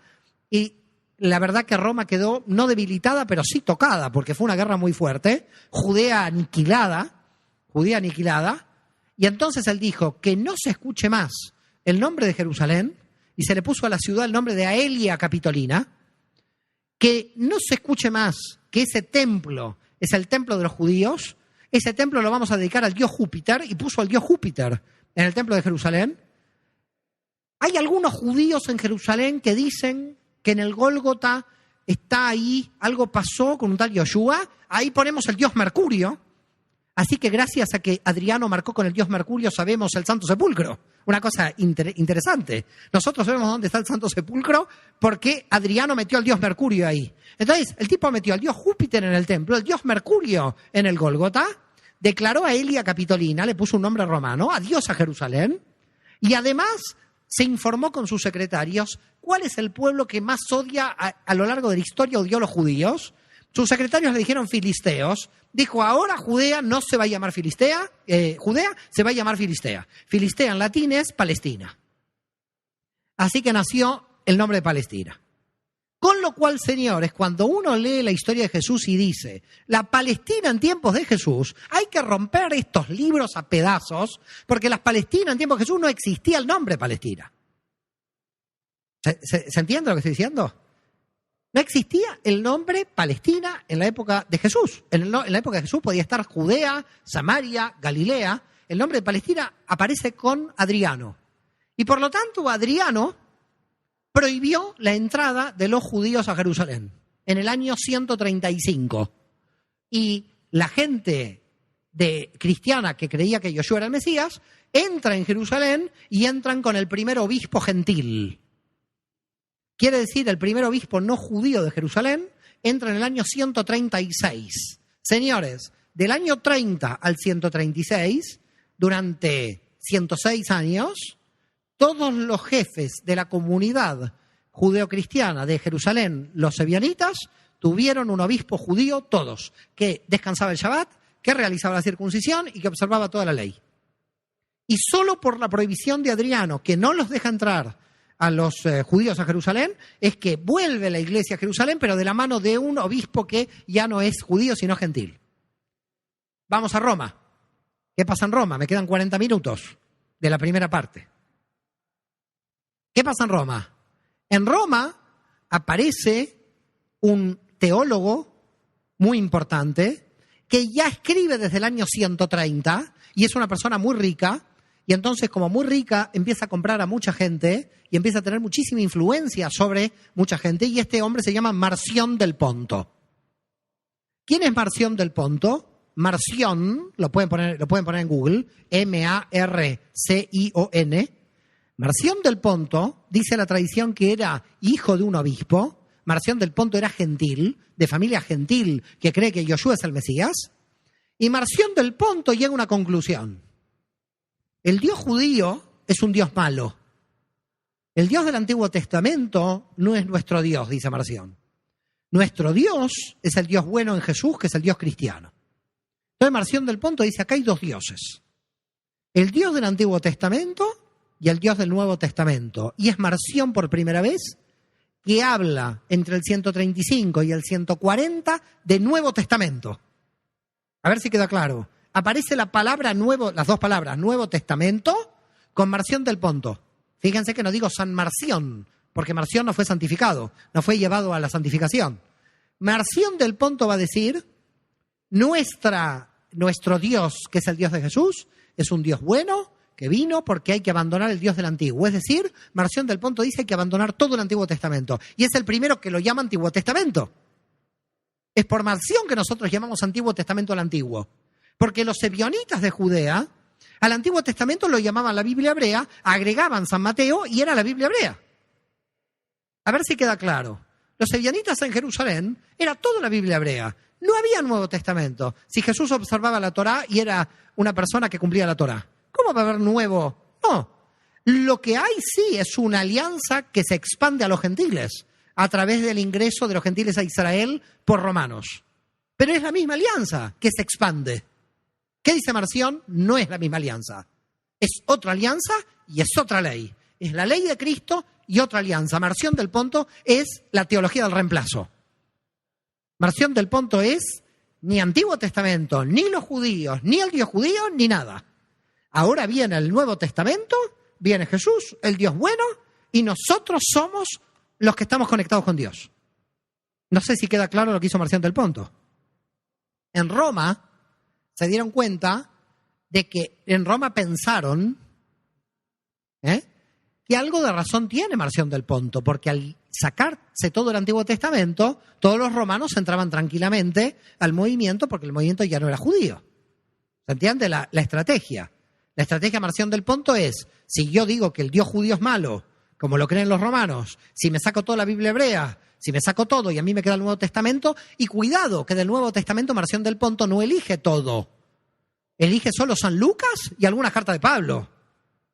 Speaker 1: Y la verdad que Roma quedó no debilitada, pero sí tocada, porque fue una guerra muy fuerte. Judea aniquilada. Y entonces él dijo que no se escuche más el nombre de Jerusalén, y se le puso a la ciudad el nombre de Aelia Capitolina, que no se escuche más que ese templo es el templo de los judíos, ese templo lo vamos a dedicar al dios Júpiter, y puso al dios Júpiter en el templo de Jerusalén. Hay algunos judíos en Jerusalén que dicen que en el Gólgota está ahí, algo pasó con un tal Yoshua, ahí ponemos el dios Mercurio, Así que gracias a que Adriano marcó con el dios Mercurio sabemos el Santo Sepulcro. Una cosa interesante. Nosotros sabemos dónde está el Santo Sepulcro porque Adriano metió al dios Mercurio ahí. Entonces, el tipo metió al dios Júpiter en el templo, el dios Mercurio en el Gólgota, declaró a Elia Capitolina, le puso un nombre romano, adiós a Jerusalén, y además se informó con sus secretarios cuál es el pueblo que más odia a lo largo de la historia, odió a los judíos. Sus secretarios le dijeron filisteos. Dijo, ahora Judea no se va a llamar Filistea, Judea se va a llamar Filistea. Filistea en latín es Palestina. Así que nació el nombre de Palestina. Con lo cual, señores, cuando uno lee la historia de Jesús y dice, la Palestina en tiempos de Jesús, hay que romper estos libros a pedazos, porque la Palestina en tiempos de Jesús no existía el nombre Palestina. ¿Se entiende lo que estoy diciendo? No existía el nombre Palestina en la época de Jesús. En la época de Jesús podía estar Judea, Samaria, Galilea. El nombre de Palestina aparece con Adriano. Y por lo tanto, Adriano prohibió la entrada de los judíos a Jerusalén en el año 135. Y la gente cristiana que creía que Yoshua era el Mesías entra en Jerusalén y entran con el primer obispo gentil. Quiere decir, el primer obispo no judío de Jerusalén entra en el año 136. Señores, del año 30 al 136, durante 106 años, todos los jefes de la comunidad judeocristiana de Jerusalén, los ebionitas, tuvieron un obispo judío, todos, que descansaba el Shabbat, que realizaba la circuncisión y que observaba toda la ley. Y solo por la prohibición de Adriano, que no los deja entrar a los judíos a Jerusalén, es que vuelve la iglesia a Jerusalén, pero de la mano de un obispo que ya no es judío, sino gentil. Vamos a Roma. ¿Qué pasa en Roma? Me quedan 40 minutos de la primera parte. ¿Qué pasa en Roma? En Roma aparece un teólogo muy importante que ya escribe desde el año 130 y es una persona muy rica. Y entonces, como muy rica, empieza a comprar a mucha gente y empieza a tener muchísima influencia sobre mucha gente. Y este hombre se llama Marción del Ponto. ¿Quién es Marción del Ponto? Marción, lo pueden poner en Google, M-A-R-C-I-O-N. Marción del Ponto, dice la tradición que era hijo de un obispo. Marción del Ponto era gentil, de familia gentil, que cree que Yoshua es el Mesías. Y Marción del Ponto llega a una conclusión. El Dios judío es un Dios malo. El Dios del Antiguo Testamento no es nuestro Dios, dice Marción. Nuestro Dios es el Dios bueno en Jesús, que es el Dios cristiano. Entonces Marción del Ponto dice, acá hay dos dioses. El Dios del Antiguo Testamento y el Dios del Nuevo Testamento. Y es Marción por primera vez que habla entre el 135 y el 140 de Nuevo Testamento. A ver si queda claro. Aparece la palabra nuevo, las dos palabras, Nuevo Testamento, con Marción del Ponto. Fíjense que no digo San Marción, porque Marción no fue santificado, no fue llevado a la santificación. Marción del Ponto va a decir, nuestro Dios, que es el Dios de Jesús, es un Dios bueno, que vino porque hay que abandonar el Dios del Antiguo. Es decir, Marción del Ponto dice que hay que abandonar todo el Antiguo Testamento. Y es el primero que lo llama Antiguo Testamento. Es por Marción que nosotros llamamos Antiguo Testamento al Antiguo. Porque los ebionitas de Judea, al Antiguo Testamento lo llamaban la Biblia hebrea, agregaban San Mateo y era la Biblia hebrea. A ver si queda claro. Los ebionitas en Jerusalén era toda la Biblia hebrea. No había Nuevo Testamento. Si Jesús observaba la Torá y era una persona que cumplía la Torá, ¿cómo va a haber nuevo? No. Lo que hay sí es una alianza que se expande a los gentiles a través del ingreso de los gentiles a Israel por romanos. Pero es la misma alianza que se expande. ¿Qué dice Marción? No es la misma alianza. Es otra alianza y es otra ley. Es la ley de Cristo y otra alianza. Marción del Ponto es la teología del reemplazo. Marción del Ponto es ni Antiguo Testamento, ni los judíos, ni el Dios judío, ni nada. Ahora viene el Nuevo Testamento, viene Jesús, el Dios bueno, y nosotros somos los que estamos conectados con Dios. No sé si queda claro lo que hizo Marción del Ponto. En Roma se dieron cuenta de que en Roma pensaron que algo de razón tiene Marción del Ponto, porque al sacarse todo el Antiguo Testamento, todos los romanos entraban tranquilamente al movimiento porque el movimiento ya no era judío. ¿Se entiende la estrategia? La estrategia Marción del Ponto es, si yo digo que el Dios judío es malo, como lo creen los romanos, si me saco toda la Biblia hebrea, si me saco todo y a mí me queda el Nuevo Testamento, y cuidado, que del Nuevo Testamento Marción del Ponto no elige todo. Elige solo San Lucas y algunas cartas de Pablo.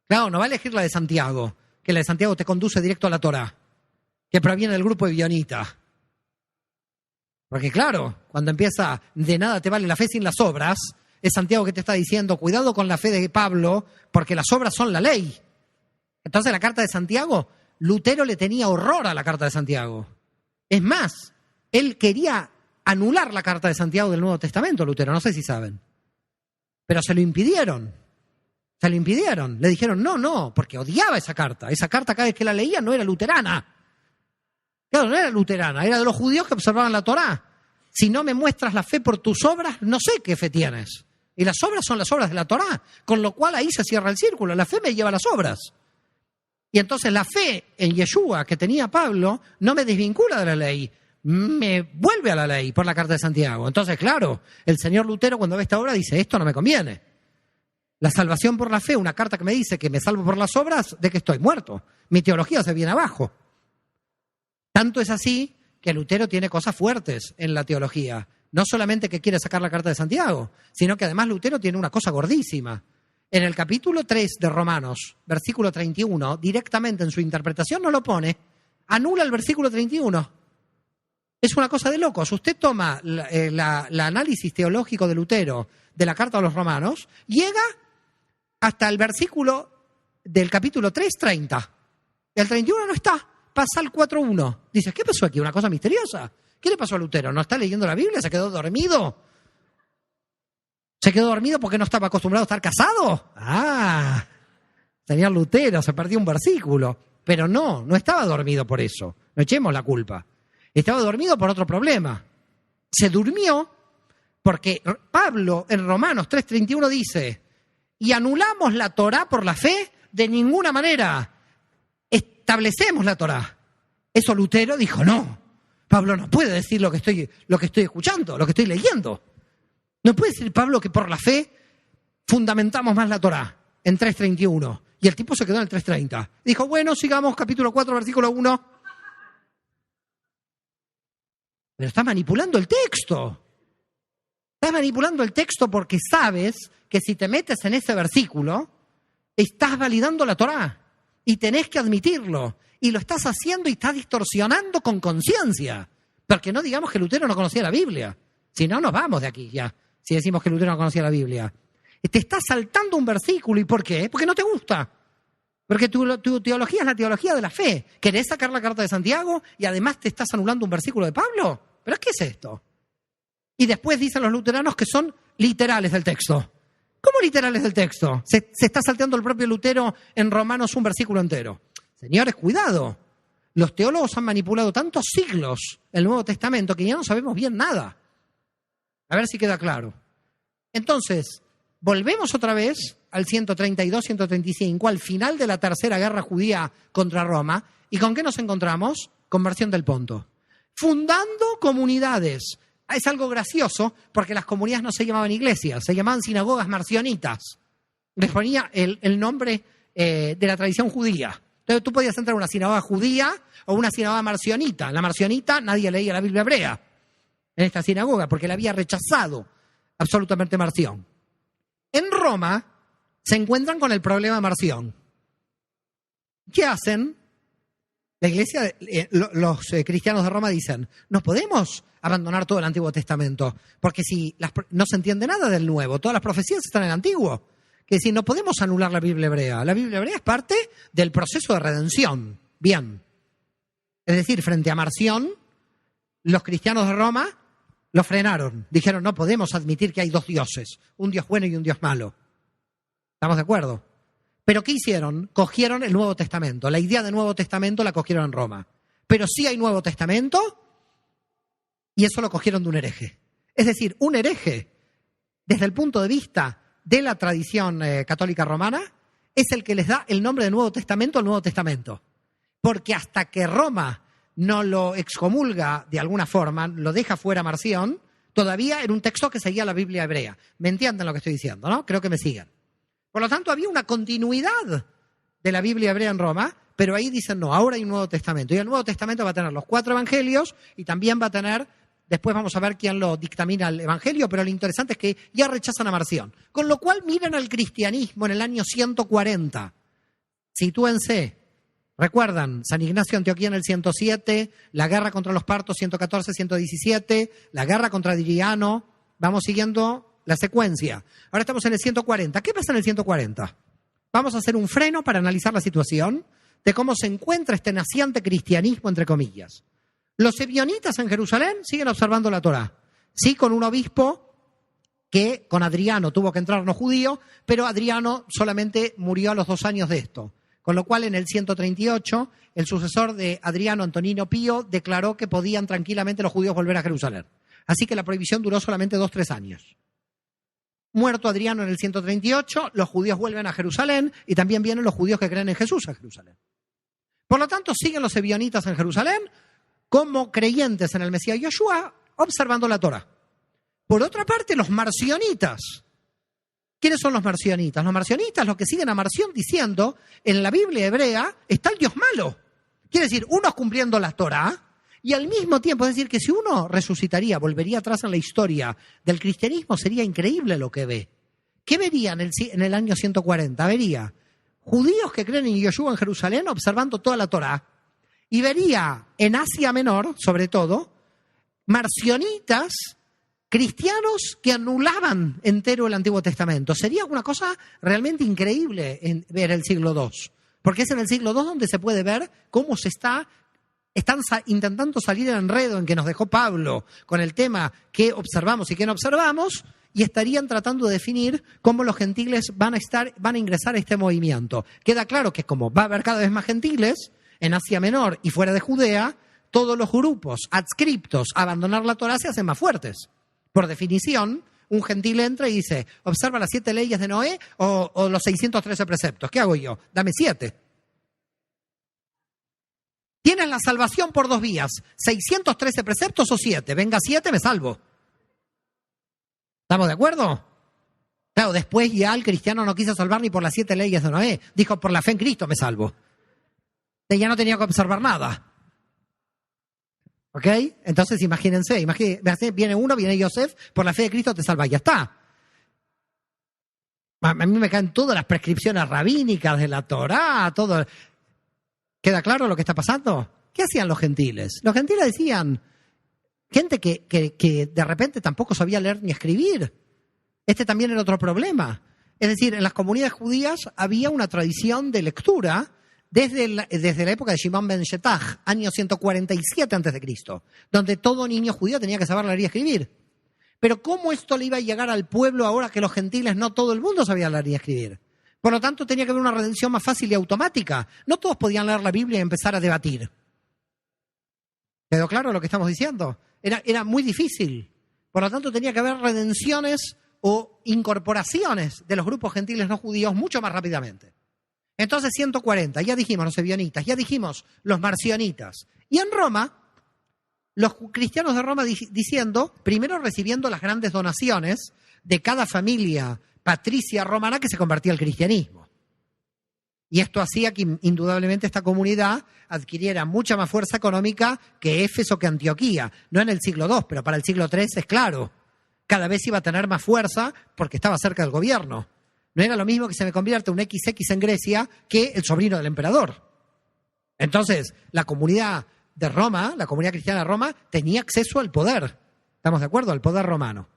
Speaker 1: Claro, no va a elegir la de Santiago, que la de Santiago te conduce directo a la Torá, que proviene del grupo de Bionita. Porque claro, cuando empieza de nada te vale la fe sin las obras, es Santiago que te está diciendo, cuidado con la fe de Pablo, porque las obras son la ley. Entonces la carta de Santiago, Lutero le tenía horror a la carta de Santiago. Es más, él quería anular la carta de Santiago del Nuevo Testamento, Lutero, no sé si saben. Pero se lo impidieron. Le dijeron, no, porque odiaba esa carta. Esa carta cada vez que la leía no era luterana. Claro, no era luterana, era de los judíos que observaban la Torá. Si no me muestras la fe por tus obras, no sé qué fe tienes. Y las obras son las obras de la Torá, con lo cual ahí se cierra el círculo. La fe me lleva a las obras. Y entonces la fe en Yeshua que tenía Pablo no me desvincula de la ley, me vuelve a la ley por la carta de Santiago. Entonces, claro, el señor Lutero cuando ve esta obra dice, esto no me conviene. La salvación por la fe, una carta que me dice que me salvo por las obras, de que estoy muerto. Mi teología se viene abajo. Tanto es así que Lutero tiene cosas fuertes en la teología. No solamente que quiere sacar la carta de Santiago, sino que además Lutero tiene una cosa gordísima. En el capítulo 3 de Romanos, versículo 31, directamente en su interpretación no lo pone, anula el versículo 31. Es una cosa de locos. Usted toma la análisis teológico de Lutero de la carta a los romanos, llega hasta el versículo del capítulo 3, 30. El 31 no está, pasa al 4.1. Dices, ¿qué pasó aquí? Una cosa misteriosa. ¿Qué le pasó a Lutero? ¿No está leyendo la Biblia? ¿Se quedó dormido? ¿Se quedó dormido porque no estaba acostumbrado a estar casado? Señor Lutero, se perdió un versículo. Pero no estaba dormido por eso. No echemos la culpa. Estaba dormido por otro problema. Se durmió porque Pablo en Romanos 3.31 dice, y anulamos la Torá por la fe de ninguna manera. Establecemos la Torá. Eso Lutero dijo, no. Pablo no puede decir lo que estoy escuchando, lo que estoy leyendo. No puede decir Pablo que por la fe fundamentamos más la Torá en 3.31. Y el tipo se quedó en el 3.30. Dijo, bueno, sigamos capítulo 4, versículo 1. Pero está manipulando el texto. Estás manipulando el texto porque sabes que si te metes en ese versículo, estás validando la Torá. Y tenés que admitirlo. Y lo estás haciendo y estás distorsionando con conciencia. Porque no digamos que Lutero no conocía la Biblia. Si no, nos vamos de aquí ya. Si decimos que Lutero no conocía la Biblia. Te estás saltando un versículo. ¿Y por qué? Porque no te gusta. Porque tu teología es la teología de la fe. ¿Querés sacar la carta de Santiago y además te estás anulando un versículo de Pablo? ¿Pero qué es esto? Y después dicen los luteranos que son literales del texto. ¿Cómo literales del texto? Se está salteando el propio Lutero en Romanos un versículo entero. Señores, cuidado. Los teólogos han manipulado tantos siglos el Nuevo Testamento que ya no sabemos bien nada. A ver si queda claro. Entonces, volvemos otra vez al 132-135, al final de la Tercera Guerra Judía contra Roma. ¿Y con qué nos encontramos? Conversión del Ponto. Fundando comunidades. Es algo gracioso porque las comunidades no se llamaban iglesias, se llamaban sinagogas marcionitas. Les ponía el nombre de la tradición judía. Entonces tú podías entrar a una sinagoga judía o una sinagoga marcionita. En la marcionita nadie leía la Biblia hebrea en esta sinagoga porque la había rechazado absolutamente Marción. En Roma se encuentran con el problema de Marción. ¿Qué hacen? La iglesia, los cristianos de Roma dicen, no podemos abandonar todo el Antiguo Testamento, porque si no se entiende nada del Nuevo, todas las profecías están en el Antiguo. Que decir, no podemos anular la Biblia hebrea. La Biblia hebrea es parte del proceso de redención. Bien. Es decir, frente a Marción, los cristianos de Roma lo frenaron. Dijeron, no podemos admitir que hay dos dioses, un Dios bueno y un Dios malo. ¿Estamos de acuerdo? Pero ¿qué hicieron? Cogieron el Nuevo Testamento. La idea del Nuevo Testamento la cogieron en Roma. Pero sí hay Nuevo Testamento y eso lo cogieron de un hereje. Es decir, un hereje, desde el punto de vista de la tradición católica romana, es el que les da el nombre de Nuevo Testamento al Nuevo Testamento. Porque hasta que Roma no lo excomulga de alguna forma, lo deja fuera Marción, Todavía era un texto que seguía la Biblia hebrea. ¿Me entienden lo que estoy diciendo, no? Creo que me siguen. Por lo tanto, había una continuidad de la Biblia hebrea en Roma, pero ahí dicen no, ahora hay un Nuevo Testamento. Y el Nuevo Testamento va a tener los 4 evangelios y también va a tener, después vamos a ver quién lo dictamina el evangelio, pero lo interesante es que ya rechazan a Marción. Con lo cual miren al cristianismo en el año 140. Sitúense. Recuerdan, San Ignacio de Antioquía en el 107, la guerra contra los partos 114, 117, la guerra contra Adriano. Vamos siguiendo la secuencia. Ahora estamos en el 140. ¿Qué pasa en el 140? Vamos a hacer un freno para analizar la situación de cómo se encuentra este naciente cristianismo, entre comillas. Los ebionitas en Jerusalén siguen observando la Torá. Sí, con un obispo que con Adriano tuvo que entrar no judío, pero Adriano solamente murió a los 2 años de esto. Con lo cual, en el 138, el sucesor de Adriano, Antonino Pío, declaró que podían tranquilamente los judíos volver a Jerusalén. Así que la prohibición duró solamente 2-3 años. Muerto Adriano en el 138, los judíos vuelven a Jerusalén y también vienen los judíos que creen en Jesús a Jerusalén. Por lo tanto, siguen los ebionitas en Jerusalén como creyentes en el Mesías Yoshua, observando la Torá. Por otra parte, los marcionitas. ¿Quiénes son los marcionitas? Los marcionitas, los que siguen a Marción diciendo, en la Biblia hebrea está el Dios malo. Quiere decir, unos cumpliendo la Torá y al mismo tiempo, es decir, que si uno resucitaría, volvería atrás en la historia del cristianismo, sería increíble lo que ve. ¿Qué vería en el año 140? Vería judíos que creen en Yoshua en Jerusalén observando toda la Torá y vería en Asia Menor, sobre todo, marcionitas cristianos que anulaban entero el Antiguo Testamento. Sería una cosa realmente increíble en ver el siglo II, porque es en el siglo II donde se puede ver cómo están intentando salir del enredo en que nos dejó Pablo con el tema que observamos y que no observamos, y estarían tratando de definir cómo los gentiles van a ingresar a este movimiento. Queda claro que como va a haber cada vez más gentiles en Asia Menor y fuera de Judea, todos los grupos adscriptos a abandonar la Torá se hacen más fuertes. Por definición, un gentil entra y dice, observa las 7 leyes de Noé o los 613 preceptos. ¿Qué hago yo? Dame 7. Tienes la salvación por 2 vías, 613 preceptos o 7. Venga 7, me salvo. ¿Estamos de acuerdo? Claro, después ya el cristiano no quiso salvar ni por las 7 leyes de Noé. Dijo, por la fe en Cristo me salvo. Ya no tenía que observar nada. ¿Ok? Entonces imagínense, viene uno, viene Yosef, por la fe de Cristo te salva, ya está. A mí me caen todas las prescripciones rabínicas de la Torá, todo. ¿Queda claro lo que está pasando? ¿Qué hacían los gentiles? Los gentiles decían, gente que de repente tampoco sabía leer ni escribir. Este también era otro problema. Es decir, en las comunidades judías había una tradición de lectura desde la época de Shimon ben Shetach, año 147 a.C., donde todo niño judío tenía que saber leer y escribir. Pero ¿cómo esto le iba a llegar al pueblo ahora que los gentiles no todo el mundo sabía leer y escribir? Por lo tanto, tenía que haber una redención más fácil y automática. No todos podían leer la Biblia y empezar a debatir. ¿Quedó claro lo que estamos diciendo? Era muy difícil. Por lo tanto, tenía que haber redenciones o incorporaciones de los grupos gentiles no judíos mucho más rápidamente. Entonces, 140, ya dijimos los ebionitas, ya dijimos los marcionitas. Y en Roma, los cristianos de Roma diciendo, primero recibiendo las grandes donaciones de cada familia patricia romana que se convertía al cristianismo. Y esto hacía que indudablemente esta comunidad adquiriera mucha más fuerza económica que Éfeso, que Antioquía. No en el siglo II, pero para el siglo III es claro. Cada vez iba a tener más fuerza porque estaba cerca del gobierno. No era lo mismo que se me convierta un XX en Grecia que el sobrino del emperador. Entonces, la comunidad de Roma, la comunidad cristiana de Roma, tenía acceso al poder. ¿Estamos de acuerdo? Al poder romano.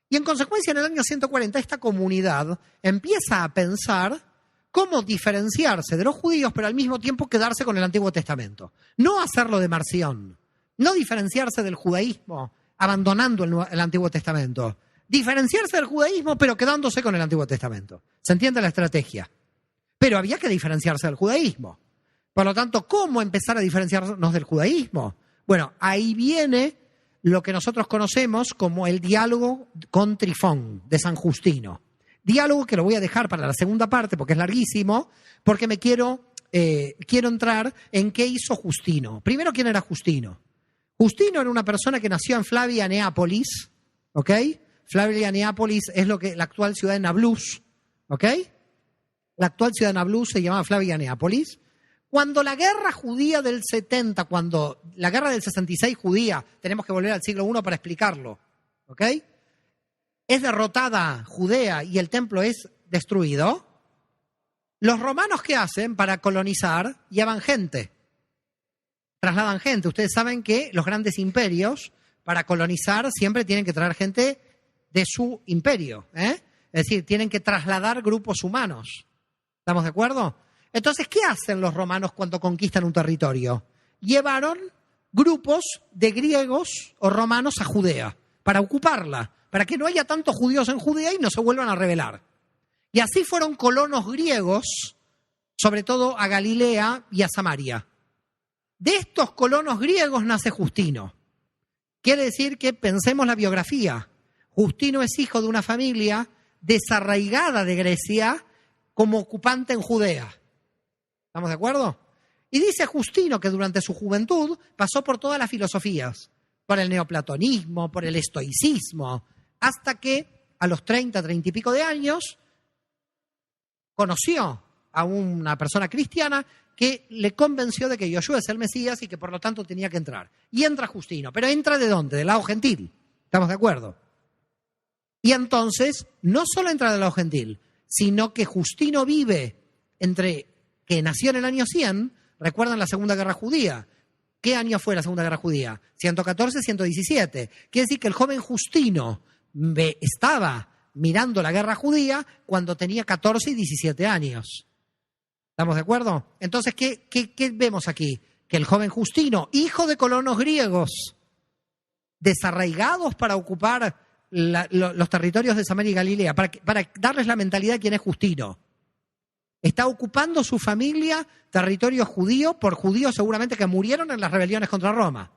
Speaker 1: Y en consecuencia, en el año 140, esta comunidad empieza a pensar cómo diferenciarse de los judíos, pero al mismo tiempo quedarse con el Antiguo Testamento. No hacerlo de Marción, no diferenciarse del judaísmo, abandonando el Antiguo Testamento. Diferenciarse del judaísmo, pero quedándose con el Antiguo Testamento. ¿Se entiende la estrategia? Pero había que diferenciarse del judaísmo. Por lo tanto, ¿cómo empezar a diferenciarnos del judaísmo? Bueno, ahí viene lo que nosotros conocemos como el diálogo con Trifón de San Justino. Diálogo que lo voy a dejar para la segunda parte porque es larguísimo, porque quiero entrar en qué hizo Justino. Primero, ¿quién era Justino? Justino era una persona que nació en Flavia, Neápolis, ¿ok? Flavia y Neápolis es la actual ciudad de Nablus, ¿ok? La actual ciudad de Nablus se llamaba Flavia y Neápolis. Cuando la guerra judía del 70, cuando la guerra del 66 judía, tenemos que volver al siglo I para explicarlo, ¿ok? Es derrotada Judea y el templo es destruido. Los romanos, ¿qué hacen para colonizar? Llevan gente, trasladan gente. Ustedes saben que los grandes imperios, para colonizar, siempre tienen que traer gente de su imperio, ¿eh? Es decir, tienen que trasladar grupos humanos. ¿Estamos de acuerdo? Entonces, ¿qué hacen los romanos cuando conquistan un territorio? Llevaron grupos de griegos o romanos a Judea para ocuparla, para que no haya tantos judíos en Judea y no se vuelvan a rebelar. Y así fueron colonos griegos, sobre todo a Galilea y a Samaria. De estos colonos griegos nace Justino. Quiere decir que pensemos la biografía. Justino es hijo de una familia desarraigada de Grecia como ocupante en Judea. ¿Estamos de acuerdo? Y dice Justino que durante su juventud pasó por todas las filosofías, por el neoplatonismo, por el estoicismo, hasta que a los 30 y pico de años conoció a una persona cristiana que le convenció de que Yoshua es el Mesías y que por lo tanto tenía que entrar. Y entra Justino, pero ¿entra de dónde? Del lado gentil. ¿Estamos de acuerdo? Y entonces no solo entra del lado gentil, sino que Justino vive que nació en el año 100, recuerdan la Segunda Guerra Judía. ¿Qué año fue la Segunda Guerra Judía? 114, 117. Quiere decir que el joven Justino estaba mirando la Guerra Judía cuando tenía 14 y 17 años. ¿Estamos de acuerdo? Entonces, ¿qué vemos aquí? Que el joven Justino, hijo de colonos griegos, desarraigados para ocupar los territorios de Samaria y Galilea, para darles la mentalidad de quién es Justino. Está ocupando su familia territorio judío por judíos seguramente que murieron en las rebeliones contra Roma.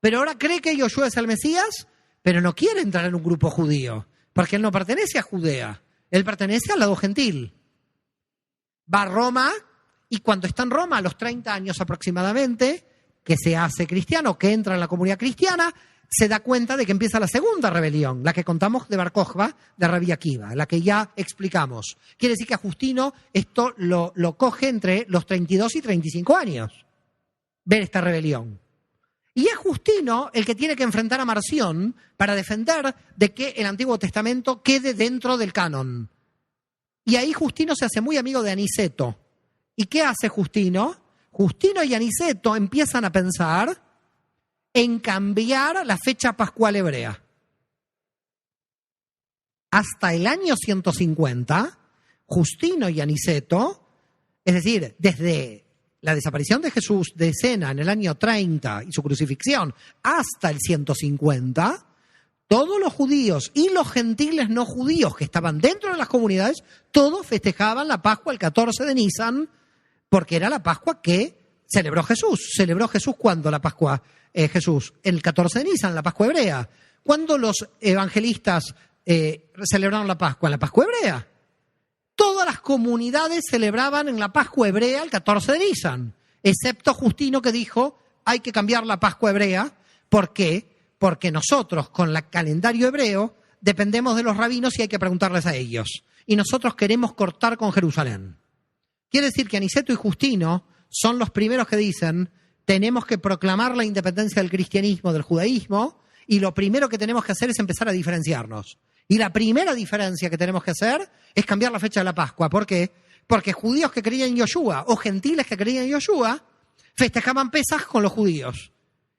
Speaker 1: Pero ahora cree que Yoshua es el Mesías, pero no quiere entrar en un grupo judío, porque él no pertenece a Judea, él pertenece al lado gentil. Va a Roma y cuando está en Roma, a los 30 años aproximadamente, que se hace cristiano, que entra en la comunidad cristiana, se da cuenta de que empieza la segunda rebelión, la que contamos de Bar Kokhba, de Rabbi Akiva, la que ya explicamos. Quiere decir que a Justino esto lo coge entre los 32 y 35 años, ver esta rebelión. Y es Justino el que tiene que enfrentar a Marción para defender de que el Antiguo Testamento quede dentro del canon. Y ahí Justino se hace muy amigo de Aniceto. ¿Y qué hace Justino? Justino y Aniceto empiezan a pensar en cambiar la fecha pascual hebrea. Hasta el año 150, Justino y Aniceto, es decir, desde la desaparición de Jesús de escena en el año 30 y su crucifixión hasta el 150, todos los judíos y los gentiles no judíos que estaban dentro de las comunidades, todos festejaban la Pascua el 14 de Nisan, porque era la Pascua que celebró Jesús. ¿Celebró Jesús cuándo la Pascua? Jesús, el 14 de Nisan, la Pascua hebrea. ¿Cuándo los evangelistas celebraron la Pascua? En la Pascua hebrea. Todas las comunidades celebraban en la Pascua hebrea el 14 de Nisan, excepto Justino que dijo hay que cambiar la Pascua hebrea. ¿Por qué? Porque nosotros con el calendario hebreo dependemos de los rabinos y hay que preguntarles a ellos. Y nosotros queremos cortar con Jerusalén. Quiere decir que Aniceto y Justino son los primeros que dicen tenemos que proclamar la independencia del cristianismo, del judaísmo, y lo primero que tenemos que hacer es empezar a diferenciarnos. Y la primera diferencia que tenemos que hacer es cambiar la fecha de la Pascua. ¿Por qué? Porque judíos que creían en Yoshua o gentiles que creían en Yoshua festejaban Pesaj con los judíos.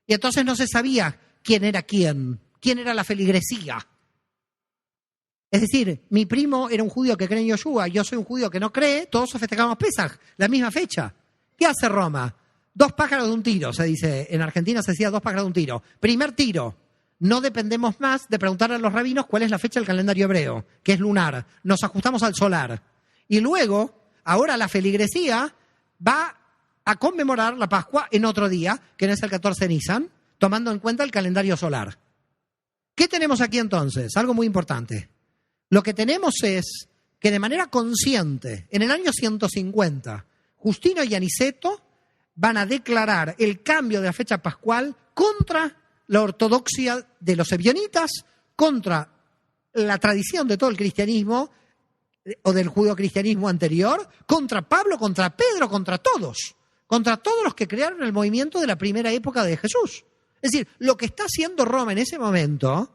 Speaker 1: Y entonces no se sabía quién era la feligresía. Es decir, mi primo era un judío que cree en Yoshua, yo soy un judío que no cree, todos festejamos Pesaj, la misma fecha. ¿Qué hace Roma? 2 pájaros de un tiro, se dice. En Argentina se decía 2 pájaros de un tiro. Primer tiro. No dependemos más de preguntarle a los rabinos cuál es la fecha del calendario hebreo, que es lunar. Nos ajustamos al solar. Y luego, ahora la feligresía va a conmemorar la Pascua en otro día, que no es el 14 de Nisan, tomando en cuenta el calendario solar. ¿Qué tenemos aquí entonces? Algo muy importante. Lo que tenemos es que de manera consciente, en el año 150, Justino y Aniceto van a declarar el cambio de la fecha pascual contra la ortodoxia de los ebionitas, contra la tradición de todo el cristianismo o del judeocristianismo anterior, contra Pablo, contra Pedro, contra todos los que crearon el movimiento de la primera época de Jesús. Es decir, lo que está haciendo Roma en ese momento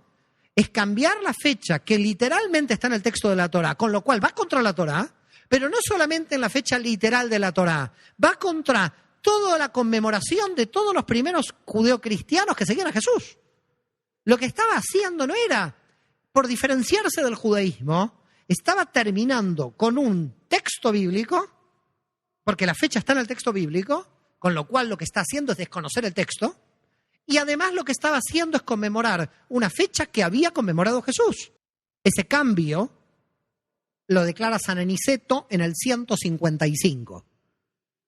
Speaker 1: es cambiar la fecha que literalmente está en el texto de la Torá, con lo cual va contra la Torá, pero no solamente en la fecha literal de la Torá, va contra toda la conmemoración de todos los primeros judeocristianos que seguían a Jesús. Lo que estaba haciendo no era, por diferenciarse del judaísmo, estaba terminando con un texto bíblico, porque la fecha está en el texto bíblico, con lo cual lo que está haciendo es desconocer el texto, y además lo que estaba haciendo es conmemorar una fecha que había conmemorado Jesús. Ese cambio lo declara San Aniceto en el 155,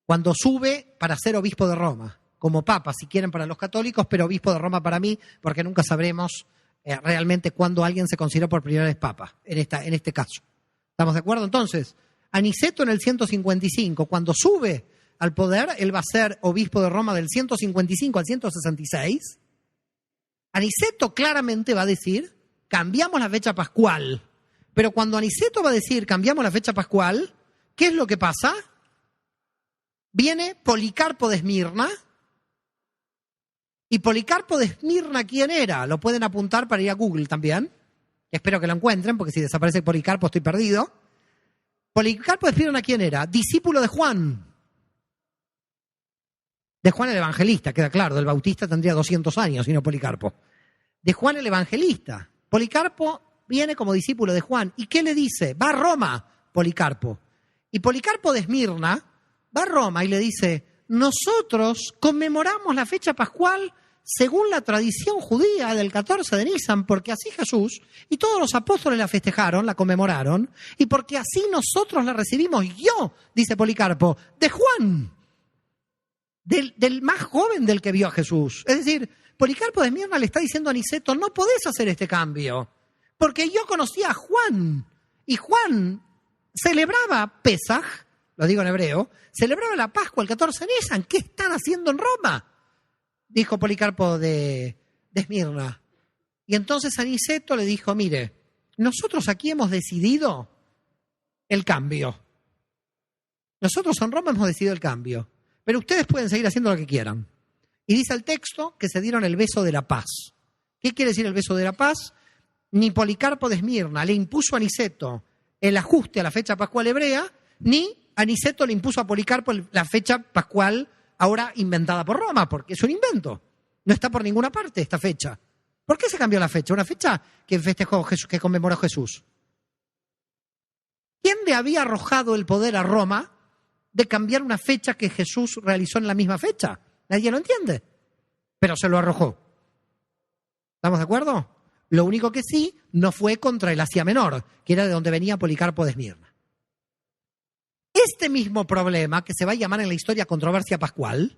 Speaker 1: cuando sube para ser obispo de Roma, como papa, si quieren, para los católicos, pero obispo de Roma para mí, porque nunca sabremos realmente cuándo alguien se consideró por primera vez papa, en este caso. ¿Estamos de acuerdo? Entonces, Aniceto en el 155, cuando sube al poder, él va a ser obispo de Roma del 155 al 166. Aniceto claramente va a decir, cambiamos la fecha pascual. Pero cuando Aniceto va a decir, cambiamos la fecha pascual, ¿qué es lo que pasa? Viene Policarpo de Esmirna. ¿Y Policarpo de Esmirna quién era? Lo pueden apuntar para ir a Google también. Espero que lo encuentren, porque si desaparece Policarpo estoy perdido. Policarpo de Esmirna quién era? Discípulo de Juan. De Juan el Evangelista, queda claro, del Bautista tendría 200 años, y no Policarpo. De Juan el Evangelista. Policarpo viene como discípulo de Juan. ¿Y qué le dice? Va a Roma, Policarpo. Y Policarpo de Esmirna va a Roma y le dice, nosotros conmemoramos la fecha pascual según la tradición judía del 14 de Nisan, porque así Jesús y todos los apóstoles la festejaron, la conmemoraron, y porque así nosotros la recibimos. Yo, dice Policarpo, de Juan, del más joven del que vio a Jesús. Es decir, Policarpo de Esmirna le está diciendo a Aniceto, no podés hacer este cambio, porque yo conocía a Juan, y Juan celebraba Pesaj, lo digo en hebreo, celebraba la Pascua el 14 de Nisan. ¿Qué están haciendo en Roma? Dijo Policarpo de Esmirna. Y entonces Aniceto le dijo, mire, nosotros aquí hemos decidido el cambio. Nosotros en Roma hemos decidido el cambio. Pero ustedes pueden seguir haciendo lo que quieran. Y dice el texto que se dieron el beso de la paz. ¿Qué quiere decir el beso de la paz? Ni Policarpo de Esmirna le impuso a Aniceto el ajuste a la fecha pascual hebrea, ni Aniceto le impuso a Policarpo la fecha pascual ahora inventada por Roma, porque es un invento. No está por ninguna parte esta fecha. ¿Por qué se cambió la fecha? Una fecha que festejó Jesús, que conmemoró Jesús. ¿Quién le había arrojado el poder a Roma de cambiar una fecha que Jesús realizó en la misma fecha? Nadie lo entiende, pero se lo arrojó. ¿Estamos de acuerdo? Lo único que sí no fue contra el Asia Menor, que era de donde venía Policarpo de Esmirna. Este mismo problema, que se va a llamar en la historia controversia pascual,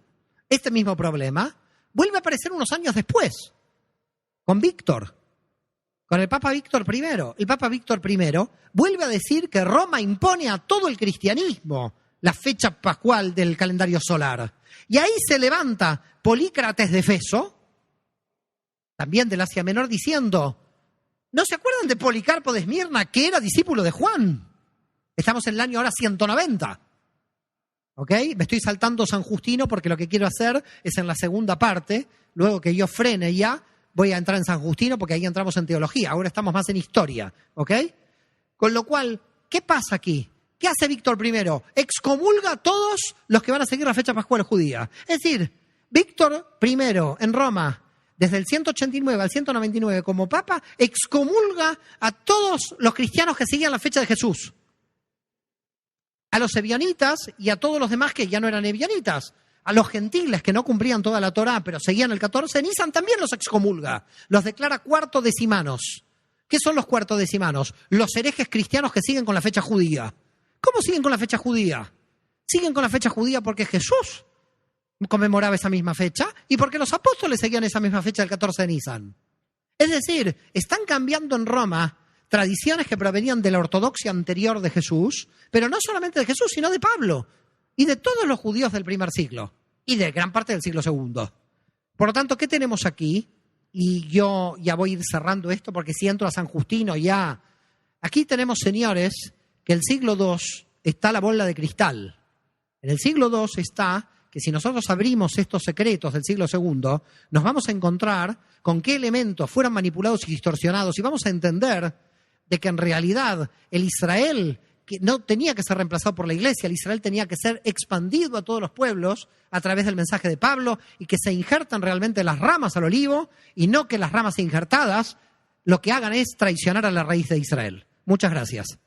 Speaker 1: este mismo problema vuelve a aparecer unos años después, con Víctor, con el Papa Víctor I. El Papa Víctor I vuelve a decir que Roma impone a todo el cristianismo la fecha pascual del calendario solar. Y ahí se levanta Polícrates de Efeso, también del Asia Menor, diciendo, ¿no se acuerdan de Policarpo de Esmirna, que era discípulo de Juan? Estamos en el año ahora 190. ¿Ok? Me estoy saltando San Justino porque lo que quiero hacer es en la segunda parte, luego que yo frene ya, voy a entrar en San Justino porque ahí entramos en teología. Ahora estamos más en historia. ¿Ok? Con lo cual, ¿qué pasa aquí? ¿Qué hace Víctor I? Excomulga a todos los que van a seguir la fecha pascual judía. Es decir, Víctor I en Roma, desde el 189 al 199 como papa, excomulga a todos los cristianos que seguían la fecha de Jesús. A los ebionitas y a todos los demás que ya no eran ebionitas. A los gentiles que no cumplían toda la Torá, pero seguían el 14 de Nisan, también los excomulga. Los declara cuartodecimanos. ¿Qué son los cuartodecimanos? Los herejes cristianos que siguen con la fecha judía. ¿Cómo siguen con la fecha judía? Siguen con la fecha judía porque Jesús conmemoraba esa misma fecha y porque los apóstoles seguían esa misma fecha del 14 de Nisan. Es decir, están cambiando en Roma tradiciones que provenían de la ortodoxia anterior de Jesús, pero no solamente de Jesús, sino de Pablo y de todos los judíos del primer siglo y de gran parte del siglo segundo. Por lo tanto, ¿qué tenemos aquí? y yo ya voy a ir cerrando esto porque si entro a San Justino ya... Aquí tenemos, señores, que el siglo II está la bola de cristal. En el siglo II está que si nosotros abrimos estos secretos del siglo II, nos vamos a encontrar con qué elementos fueron manipulados y distorsionados y vamos a entender de que en realidad el Israel que no tenía que ser reemplazado por la Iglesia, el Israel tenía que ser expandido a todos los pueblos a través del mensaje de Pablo y que se injertan realmente las ramas al olivo y no que las ramas injertadas lo que hagan es traicionar a la raíz de Israel. Muchas gracias.